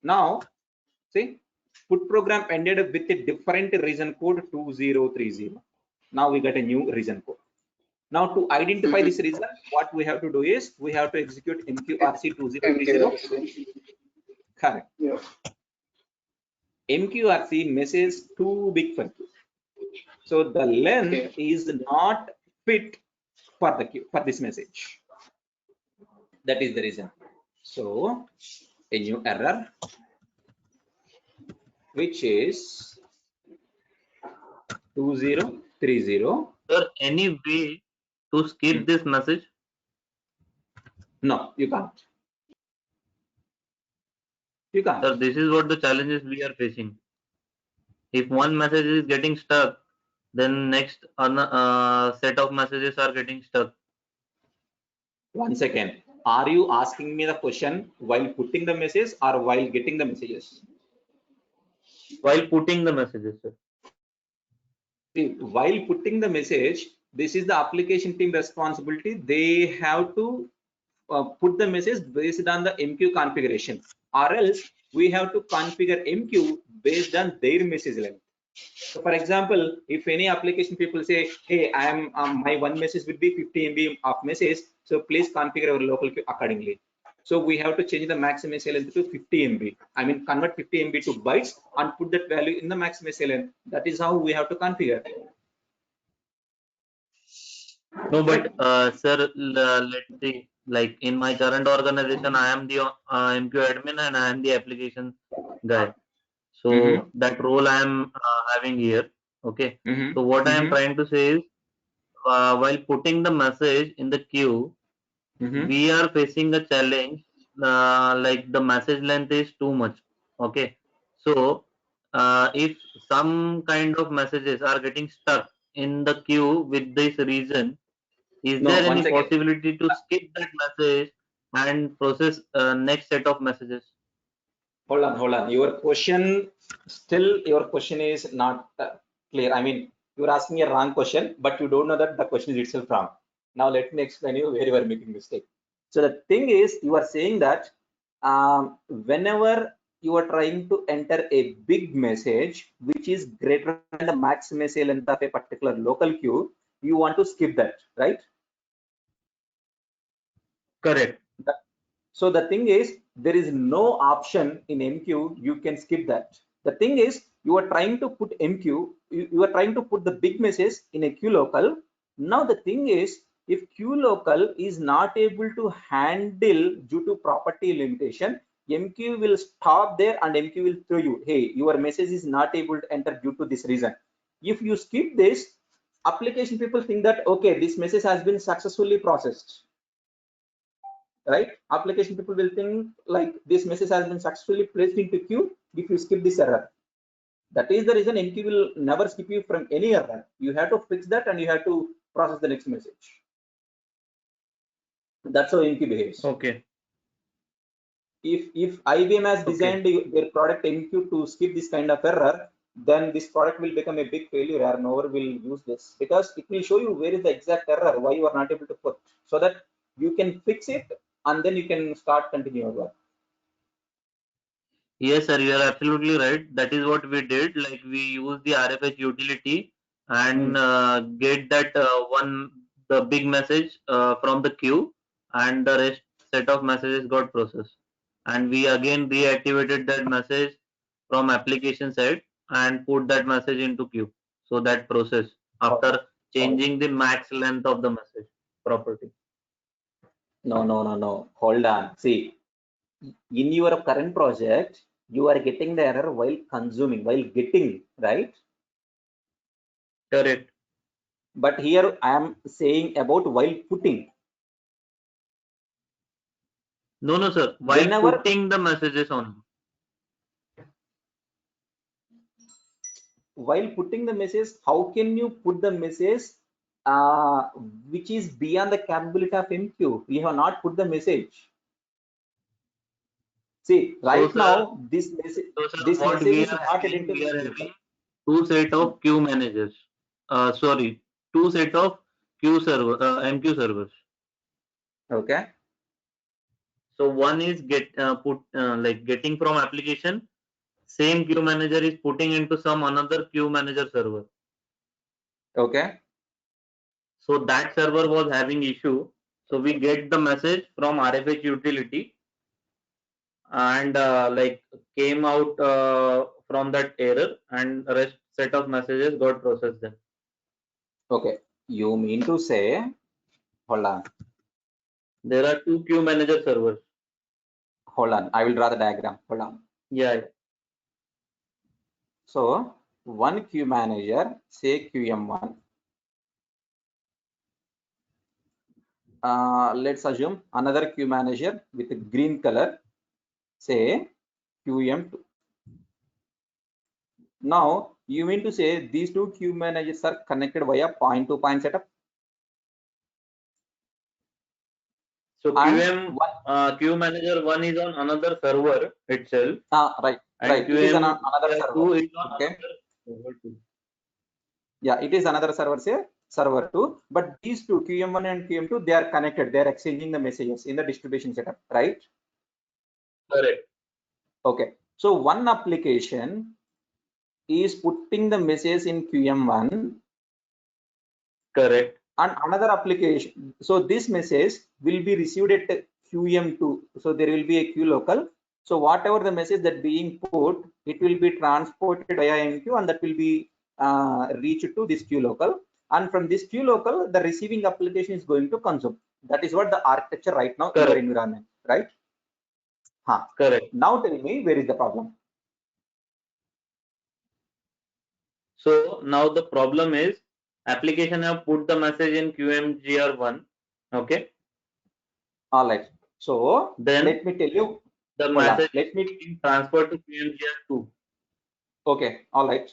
Now, see, put program ended up with a different region code 2030. Now we got a new region code. Now to identify this region, what we have to do is we have to execute MQRC 2030. Correct. Yeah. MQRC message too big for queue. So the length is not fit for the queue for this message. That is the reason. So a new error, which is 2030. Sir, any way to skip this message? No, you can't. You can't. Sir, this is what the challenges we are facing. If one message is getting stuck, then next set of messages are getting stuck. 1 second. Are you asking me the question while putting the message or while getting the messages? While putting the messages, sir. See, while putting the message, this is the application team responsibility. They have to put the message based on the MQ configuration, or else we have to configure MQ based on their message length. So for example, if any application people say, hey, I am my one message will be 50 MB of message, so please configure our local queue accordingly. So we have to change the max message length to 50 MB. I mean, convert 50 MB to bytes and put that value in the max message length. That is how we have to configure. No, but sir, let's see. Like in my current organization, I am the MQ admin and I am the application guy. So that role I am having here. Okay. So what I am trying to say is, while putting the message in the queue, we are facing a challenge. Like the message length is too much. Okay. So if some kind of messages are getting stuck in the queue with this reason, is No, there any once again, possibility to skip that message and process next set of messages? hold on. Your question is not clear. I mean, you're asking a wrong question, but you don't know that the question is itself wrong. Now let me explain you where you are making mistake. So the thing is, you are saying that whenever you are trying to enter a big message which is greater than the max message length of a particular local queue, you want to skip that, right? Correct. So the thing is, there is no option in MQ you can skip that. The thing is, you are trying to put MQ, you are trying to put the big message in a queue local. Now the thing is, if queue local is not able to handle due to property limitation, MQ will stop there and MQ will throw you, hey, your message is not able to enter due to this reason. If you skip this, application people think that, okay, this message has been successfully processed. Right? Application people will think like this message has been successfully placed into queue if you skip this error. That is the reason MQ will never skip you from any error. You have to fix that and you have to process the next message. That's how MQ behaves. Okay. If IBM has designed their product MQ to skip this kind of error, then this product will become a big failure and no one will use this, because it will show you where is the exact error, why you are not able to put, so that you can fix it and then you can start continue your work. Yes, sir, you are absolutely right. That is what we did. Like we use the RFH utility and get that the big message from the queue, and the rest set of messages got processed. And we again reactivated that message from application side and put that message into queue. So that process after changing the max length of the message property. No. Hold on. See, in your current project, you are getting the error while consuming, while getting, right? Correct. But here I am saying about while putting. No, sir. While putting the messages on. While putting the message, how can you put the message which is beyond the capability of MQ? We have not put the message. See, right So, now, this message, is not identified. We are having two set of queue managers. Sorry, two set of MQ servers. Okay. So one is getting from application. Same queue manager is putting into some another queue manager server. Okay. So that server was having issue. So we get the message from RFH utility and came out from that error, and rest set of messages got processed then. Okay. You mean to say, hold on. There are two queue manager servers. Hold on. I will draw the diagram. Hold on. Yeah. So one queue manager, say QM1. Let's assume another queue manager with a green color, say QM2. Now you mean to say these two queue managers are connected via point-to-point setup? So queue manager 1 is on another server itself. Right. And right. It is another server. 2 is on Okay. another server too. Yeah, it is another server, say server 2. But these two, QM1 and QM2, they are connected. They are exchanging the messages in the distribution setup, right? Correct. Okay. So one application is putting the message in QM1. Correct. And another application. So this message will be received at QM2. So there will be a queue local. So whatever the message that being put, it will be transported via MQ, and that will be reached to this queue local. And from this queue local, the receiving application is going to consume. That is what the architecture right now in your environment, right? Correct. Now tell me, where is the problem? So now the problem is application have put the message in QMGR1. Okay. All right. So then let me tell you the message is being transferred to QMGR2. Okay. All right.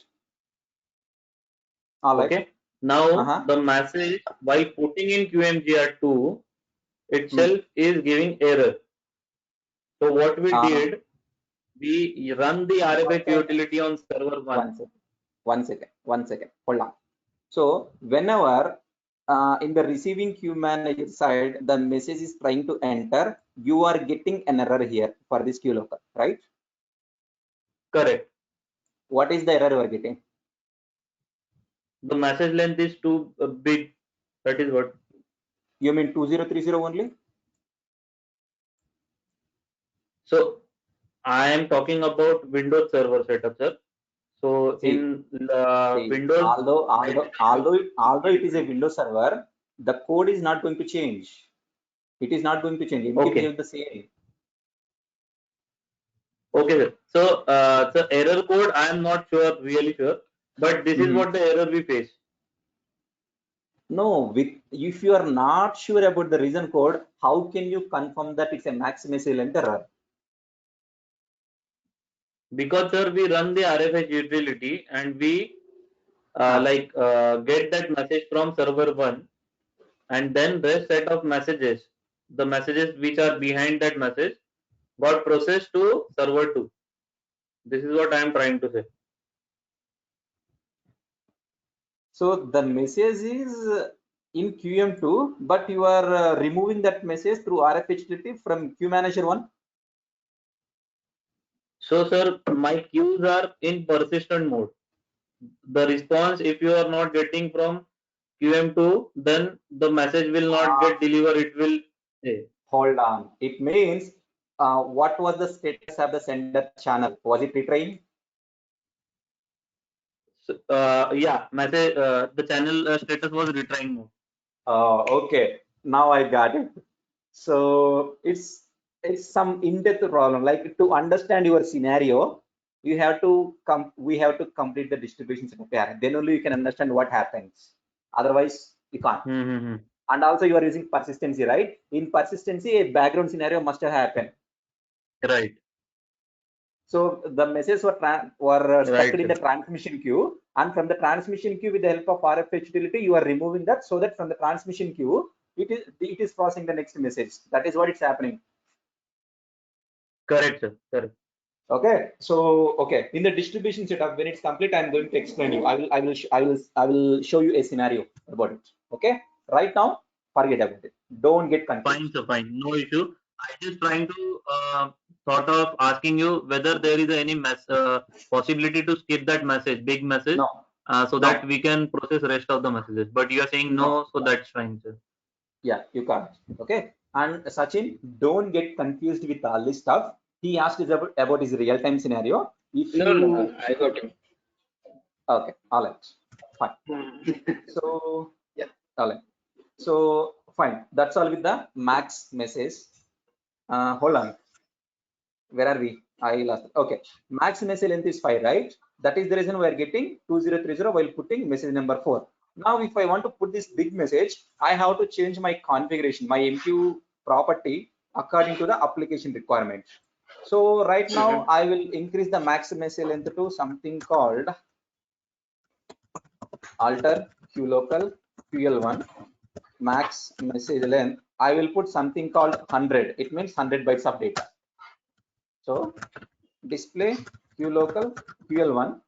All right. Okay. Now the message by putting in QMGR2 itself is giving error. So what we did, we run the RFH utility on server 1. One second. Hold on. So whenever in the receiving queue manager side, the message is trying to enter, you are getting an error here for this queue local, right? Correct. What is the error you are getting? The message length is too big. That is what. You mean 2030 only? So I am talking about Windows server setup, sir. So in Windows, although it is a Windows server, the code is not going to change. It is not going to change. It is the same. Okay, sir. So the error code, I am not really sure, but this is what the error we face. No, if you are not sure about the reason code, how can you confirm that it's a maximus length error? Because sir, we run the RFH utility and we get that message from server 1, and then the set of messages, the messages which are behind that message, got processed to server 2. This is what I am trying to say. So the message is in QM2, but you are removing that message through RFH utility from queue manager 1. So sir, my queues are in persistent mode. The response, if you are not getting from QM2, then the message will not get delivered. It will say. Hold on. It means what was the status of the sender channel? Was it retrying? So, yeah, message. The channel status was retrying mode. Okay. Now I got it. So it's some in-depth problem. Like, to understand your scenario, you have to we have to complete the distribution setup. Yeah, then only you can understand what happens. Otherwise, you can't. And also you are using persistency, right? In persistency, a background scenario must have happened. Right. So the messages were stuck in the transmission queue, and from the transmission queue, with the help of RFH utility, you are removing that, so that from the transmission queue, it is processing the next message. That is what it's happening. Correct, sir. Correct. Okay. So in the distribution setup, when it's complete, I'm going to explain you. I will show you a scenario about it. Okay. Right now, forget about it. Don't get confused. Fine, sir, fine. No issue. I just trying to sort of asking you whether there is any possibility to skip that message, big message, No, so no, that we can process rest of the messages. But you are saying no. no, so that's fine, sir. Yeah, you can't. Okay. And Sachin, don't get confused with all this stuff. He asked us about his real-time scenario. If No, you I got him. okay, all right, fine. So yeah, all right. So fine. That's all with the max message. Hold on. Where are we? I lost. Okay. Max message length is 5, right? That is the reason we are getting 2030 while putting message number 4. Now, if I want to put this big message, I have to change my configuration, my MQ property according to the application requirement. So right now, I will increase the max message length to something called alter qlocal ql1 max message length. I will put something called 100. It means 100 bytes of data. So display qlocal ql1.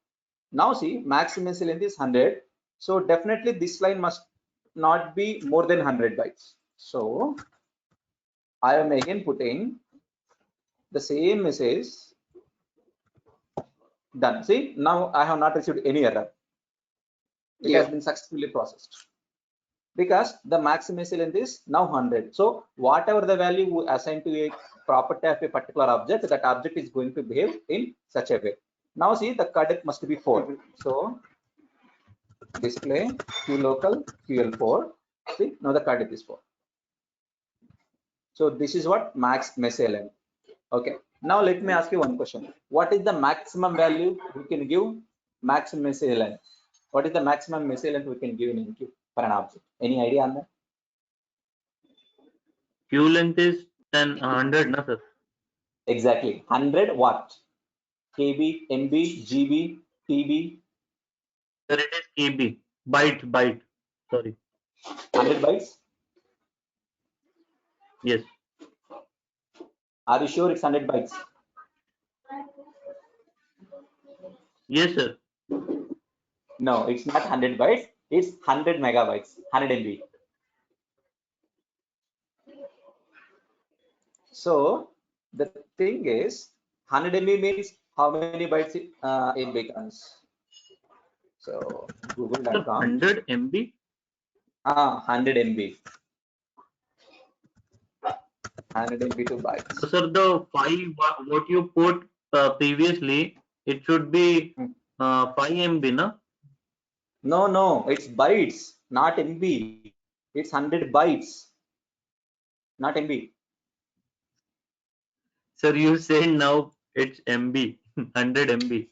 Now see, max message length is 100. So definitely this line must not be more than 100 bytes. So I am again putting the same message. Done. See, now I have not received any error. It has been successfully processed because the max message length is now 100. So whatever the value we assign to a property of a particular object, that object is going to behave in such a way. Now see, the cadet must be 4. So display qlocal ql4. See, now the cadet is 4. So this is what max message length. Okay. Now let me ask you one question. What is the maximum value we can give max message length? What is the maximum message length we can give in MQ for an object? Any idea on that? Q length is 100, no, sir? Exactly. 100 what? KB, MB, GB, TB. Sir, it is KB. Byte. Sorry. 100 bytes. Yes. Are you sure it's 100 bytes? Yes, sir. No, it's not 100 bytes. It's 100 megabytes, 100 MB. So the thing is, 100 MB means how many bytes it becomes. So google.com. 100 MB. 100 MB. 100 MB to bytes. So, sir, the 5 what you put previously, it should be 5 MB, no? No, it's bytes, not MB. It's 100 bytes, not MB. Sir, you say now it's MB, 100 MB.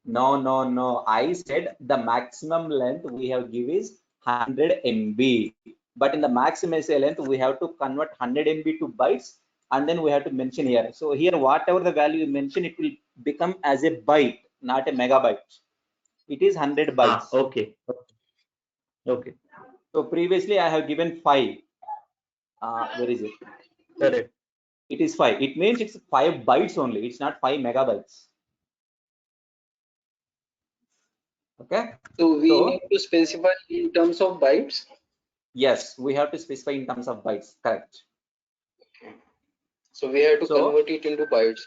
No. I said the maximum length we have give is 100 MB. But in the maximum length, we have to convert 100 MB to bytes, and then we have to mention here. So here, whatever the value you mention, it will become as a byte, not a megabyte. It is 100 bytes. Okay. So previously I have given 5. Where is it? Correct. It is 5. It means it's 5 bytes only. It's not 5 megabytes. Okay. So we need to specify in terms of bytes. Yes, we have to specify in terms of bytes. Correct. Okay. So we have to convert it into bytes.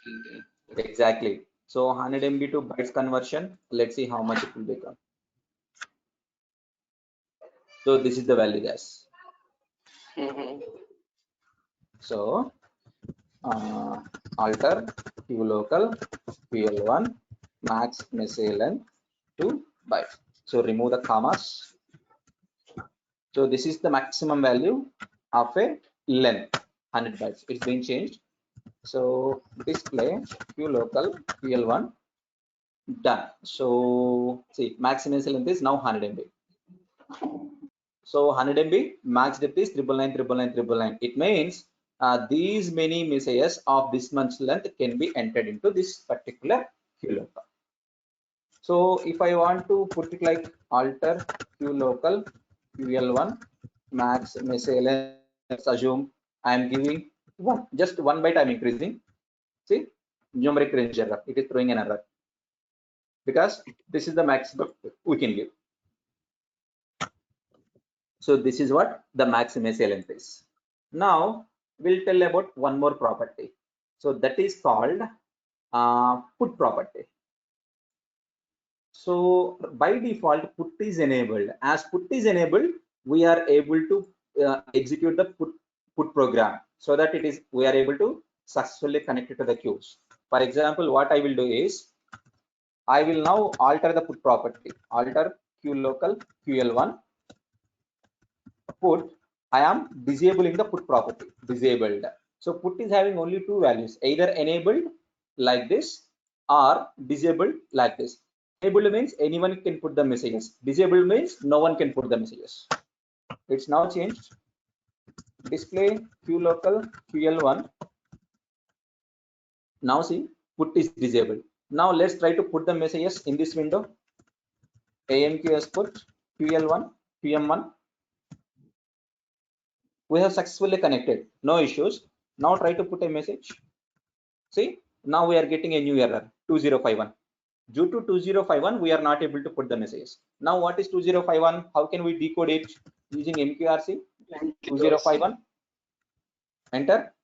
Exactly. So 100 MB to bytes conversion. Let's see how much it will become. So this is the value, guys. So alter qlocal ql1 max message length to bytes. So remove the commas. So this is the maximum value of a length, 100 bytes. It's being changed. So display qlocal ql1 done. So see, max message length is now 100 MB. So 100 MB max depth is 999. It means these many messages of this much length can be entered into this particular qlocal. So if I want to put it like alter qlocal ql1 max message length, let's assume I am giving just 1 byte. I'm increasing. See, numeric range error. It is throwing an error because this is the maximum we can give. So this is what the maximum length is. Now we'll tell about one more property. So that is called put property. So by default, put is enabled. As put is enabled, we are able to execute the put program, so that we are able to successfully connect it to the queues. For example, what I will do is I will now alter the put property. Alter queue local QL1 put. I am disabling the put property. Disabled. So put is having only two values, either enabled like this or disabled like this. Enabled means anyone can put the messages. Disabled means no one can put the messages. It's now changed. Display queue local QL1. Now see, put is disabled. Now let's try to put the messages in this window. AMQS put QL1 QM1. We have successfully connected, no issues. Now try to put a message. See, now we are getting a new error, 2051. Due to 2051, we are not able to put the messages. Now what is 2051? How can we decode it using MQRC? 2051. Enter.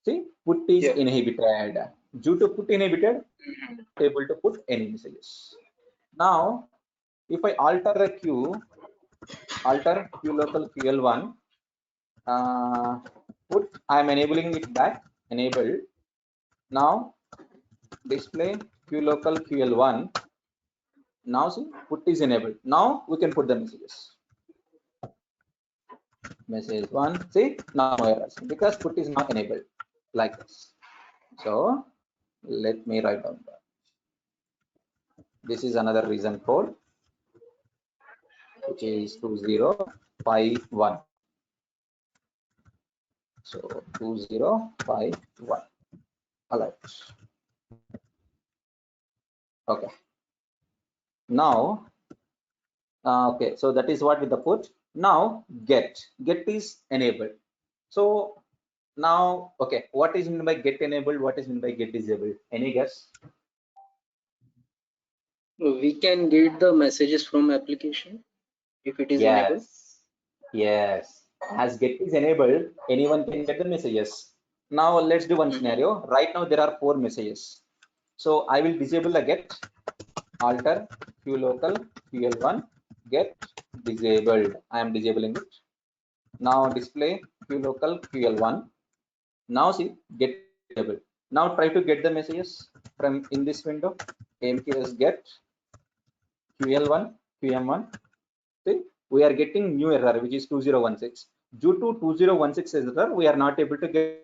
See, put is inhibited. Due to put inhibited, able to put any messages. Now, if I alter the queue, alter queue local QL1, put, I am enabling it back, enabled. Now display queue local QL1. Now see, put is enabled. Now we can put the messages. Message 1, see, now no errors because put is not enabled like this. So let me write down that. This is another reason code, which is 2051. So 2051. All right. Okay. Now, okay. So that is what with the put. Now get is enabled. So now, okay, what is meant by get enabled? What is meant by get disabled? Any guess? We can get the messages from application if it is enabled. Yes. As get is enabled, anyone can get the messages. Now let's do one scenario. Right now there are 4 messages. So I will disable the get, alter queue local QL1 get disabled. I am disabling it. Now display queue local QL1. Now see, get disabled. Now try to get the messages from in this window. AMQS get QL1 QM1. See, we are getting new error, which is 2016. Due to 2016 error, we are not able to get.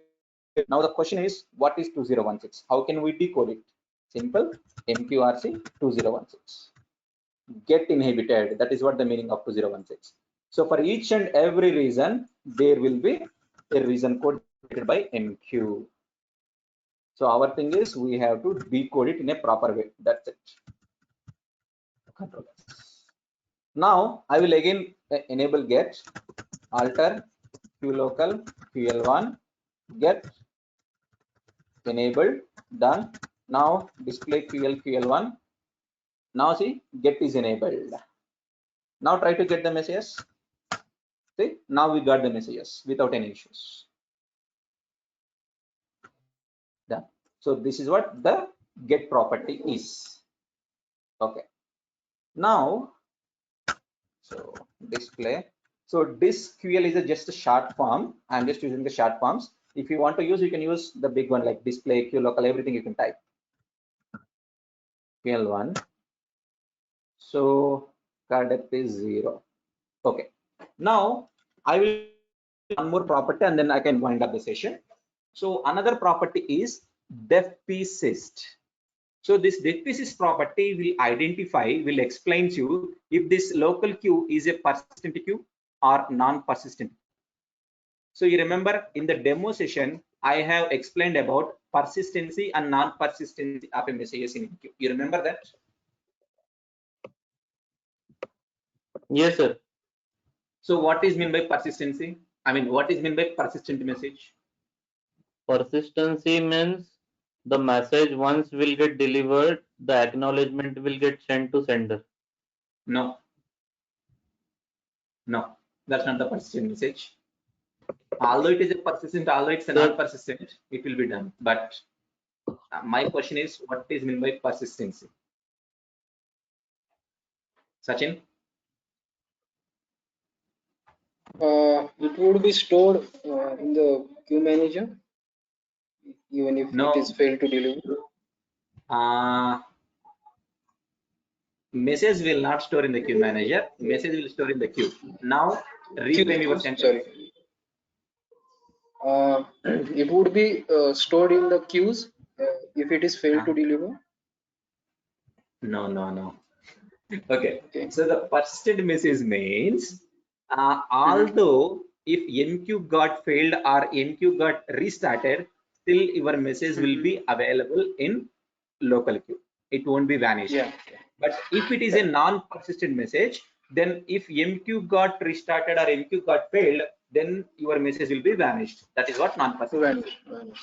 Now the question is, what is 2016? How can we decode it? Simple, MQRC 2016. Get inhibited. That is what the meaning of 2016. So for each and every reason, there will be a reason code created by MQ. So our thing is, we have to decode it in a proper way. That's it. Control S. Now I will again enable get, alter queue local QL1 get enabled, done. Now display QL1. Now see, get is enabled. Now try to get the messages. See, now we got the messages without any issues. Done. So this is what the get property is. Okay. Now, so display. So this QL is just a short form. I'm just using the short forms. If you want to use, you can use the big one like display, Q local, everything you can type. QL1. So card depth is 0. Okay. Now I will one more property and then I can wind up the session. So another property is def persist. So this def persist property will explain to you if this local queue is a persistent queue or non-persistent. So you remember in the demo session, I have explained about persistency and non-persistency of a messages in queue. You remember that? Yes, sir. So what is meant by persistency? I mean, what is meant by persistent message? Persistency means the message once will get delivered, the acknowledgement will get sent to sender. No. No. That's not the persistent message. Although it is a persistent, although it's a non-persistent, it will be done. But my question is, what is meant by persistency? Sachin? It would be stored in the queue manager, even if No. it is failed to deliver. Message will not store in the queue manager. Message will store in the queue. Now, reframe your sentence. Sorry. It would be stored in the queues if it is failed to deliver. No. Okay. So the persistent message means although if MQ got failed or MQ got restarted, still your message will be available in local queue. It won't be vanished. Yeah. But if it is a non-persistent message, then if MQ got restarted or MQ got failed, then your message will be vanished. That is what non-persistent.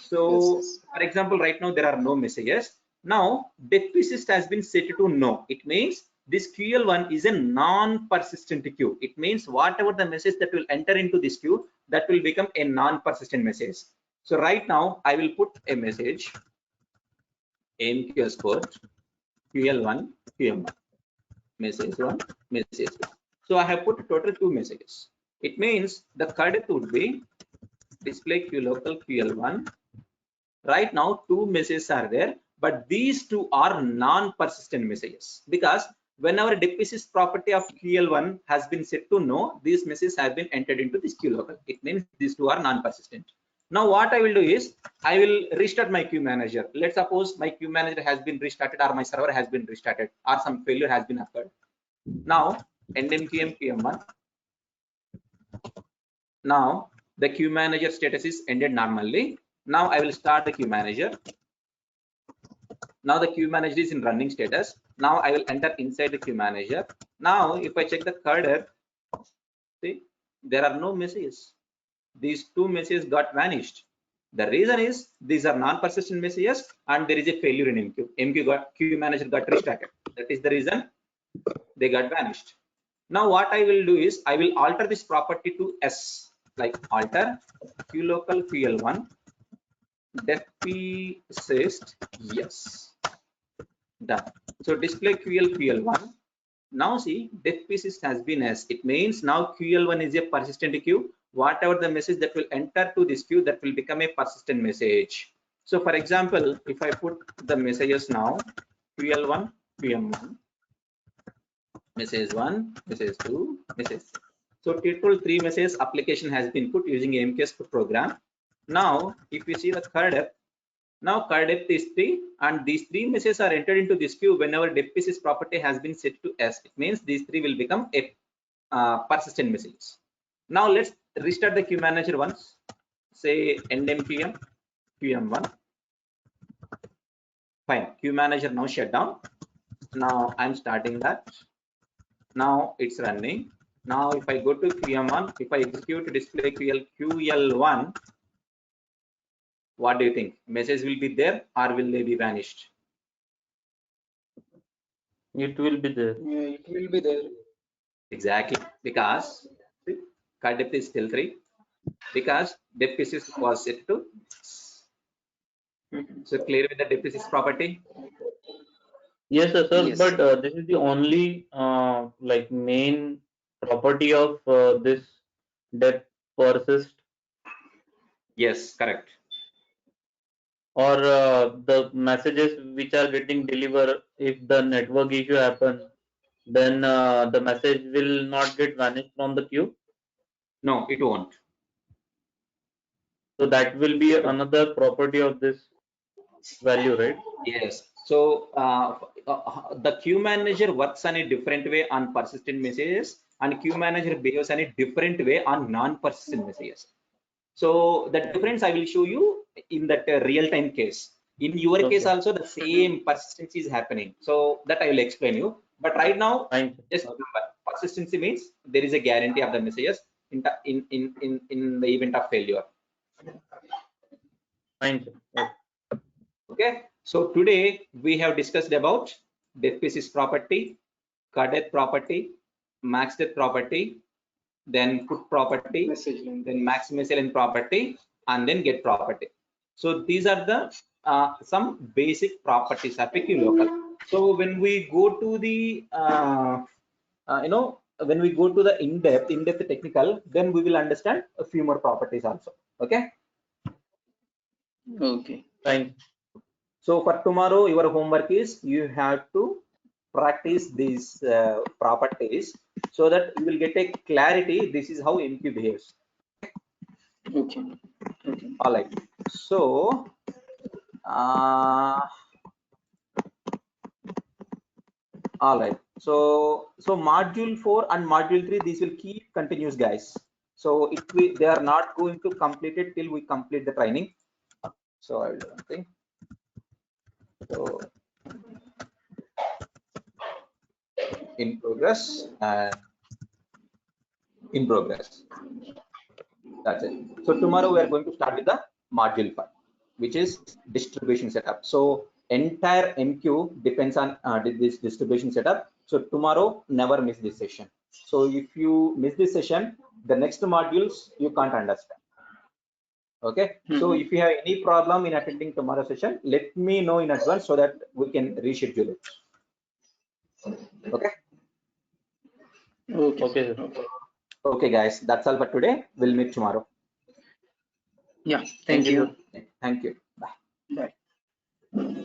So, yes. for example, right now there are no messages. Now, def persist has been set to no. It means this QL1 is a non-persistent queue. It means whatever the message that will enter into this queue, that will become a non-persistent message. So right now, I will put a message MQ export QL1 QM1 message 1 message 2. So I have put total 2 messages. It means the cadet would be display Q local QL1. Right now 2 messages are there, but these 2 are non-persistent messages, because whenever def persist property of QL1 has been set to no, these messages have been entered into this Q local. It means these 2 are non-persistent. Now what I will do is I will restart my queue manager. Let's suppose my queue manager has been restarted, or my server has been restarted, or some failure has been occurred. Now endmqm qm1. Now the queue manager status is ended normally. Now I will start the queue manager. Now the queue manager is in running status. Now I will enter inside the queue manager. Now if I check the cadet, see there are no messages. These 2 messages got vanished. The reason is these are non-persistent messages and there is a failure in MQ. Queue manager got restarted. That is the reason they got vanished. Now what I will do is I will alter this property to S, like alter Q local QL1 def persist yes. Done. So display QL1. Now see def persist has been S. It means now QL1 is a persistent queue. Whatever the message that will enter to this queue, that will become a persistent message. So for example, if I put the messages now QL1 QM1 message 1 message 2 message 3. So total 3 messages application has been put using MQ program. Now if you see the cadet, now cadet is 3 and these 3 messages are entered into this queue whenever def persist property has been set to S. It means these 3 will become a persistent message. Now let's restart the queue manager once. Say endmqm qm1. Fine. Queue manager now shut down. Now I'm starting that. Now it's running. Now if I go to QM1, if I execute display QL1, what do you think? Message will be there or will they be vanished? It will be there. Yeah, it will be there. Exactly, because card depth is still 3, because depth persist was set to. So clear with the depth persist property? Yes, sir. Yes. But this is the only like main property of this depth persist, Yes, correct. or the messages which are getting delivered, if the network issue happens, then the message will not get vanished from the queue. No, it won't. So that will be another property of this value, right? Yes. So the queue manager works on a different way on persistent messages, and queue manager behaves on a different way on non-persistent messages. So the difference I will show you in that real-time case. In your case also the same persistency is happening. So that I will explain you. But right now, just remember, persistency means there is a guarantee of the messages in the event of failure. Fine. Okay. So today we have discussed about def persist property, cadet property, max depth property, then put property, Message length. then maximum ln property, and then get property. So these are the some basic properties of a QLocal. So when we go to the when we go to the in-depth technical, then we will understand a few more properties also. Okay. Okay. Fine. So for tomorrow, your homework is you have to practice these properties so that you will get a clarity. This is how MQ behaves. Okay. Okay. All right. So all right. So module 4 and module 3, these will keep continuous, guys. So they are not going to complete it till we complete the training. So I'll do one thing. So in progress and in progress. That's it. So tomorrow we are going to start with the module 5, which is distribution setup. So entire MQ depends on this distribution setup. So tomorrow, never miss this session. So if you miss this session, the next modules you can't understand. Okay. So if you have any problem in attending tomorrow's session, let me know in advance so that we can reschedule it. Okay. Okay. Okay, guys. That's all for today. We'll meet tomorrow. Yeah. Thank you. Thank you. Bye. Bye.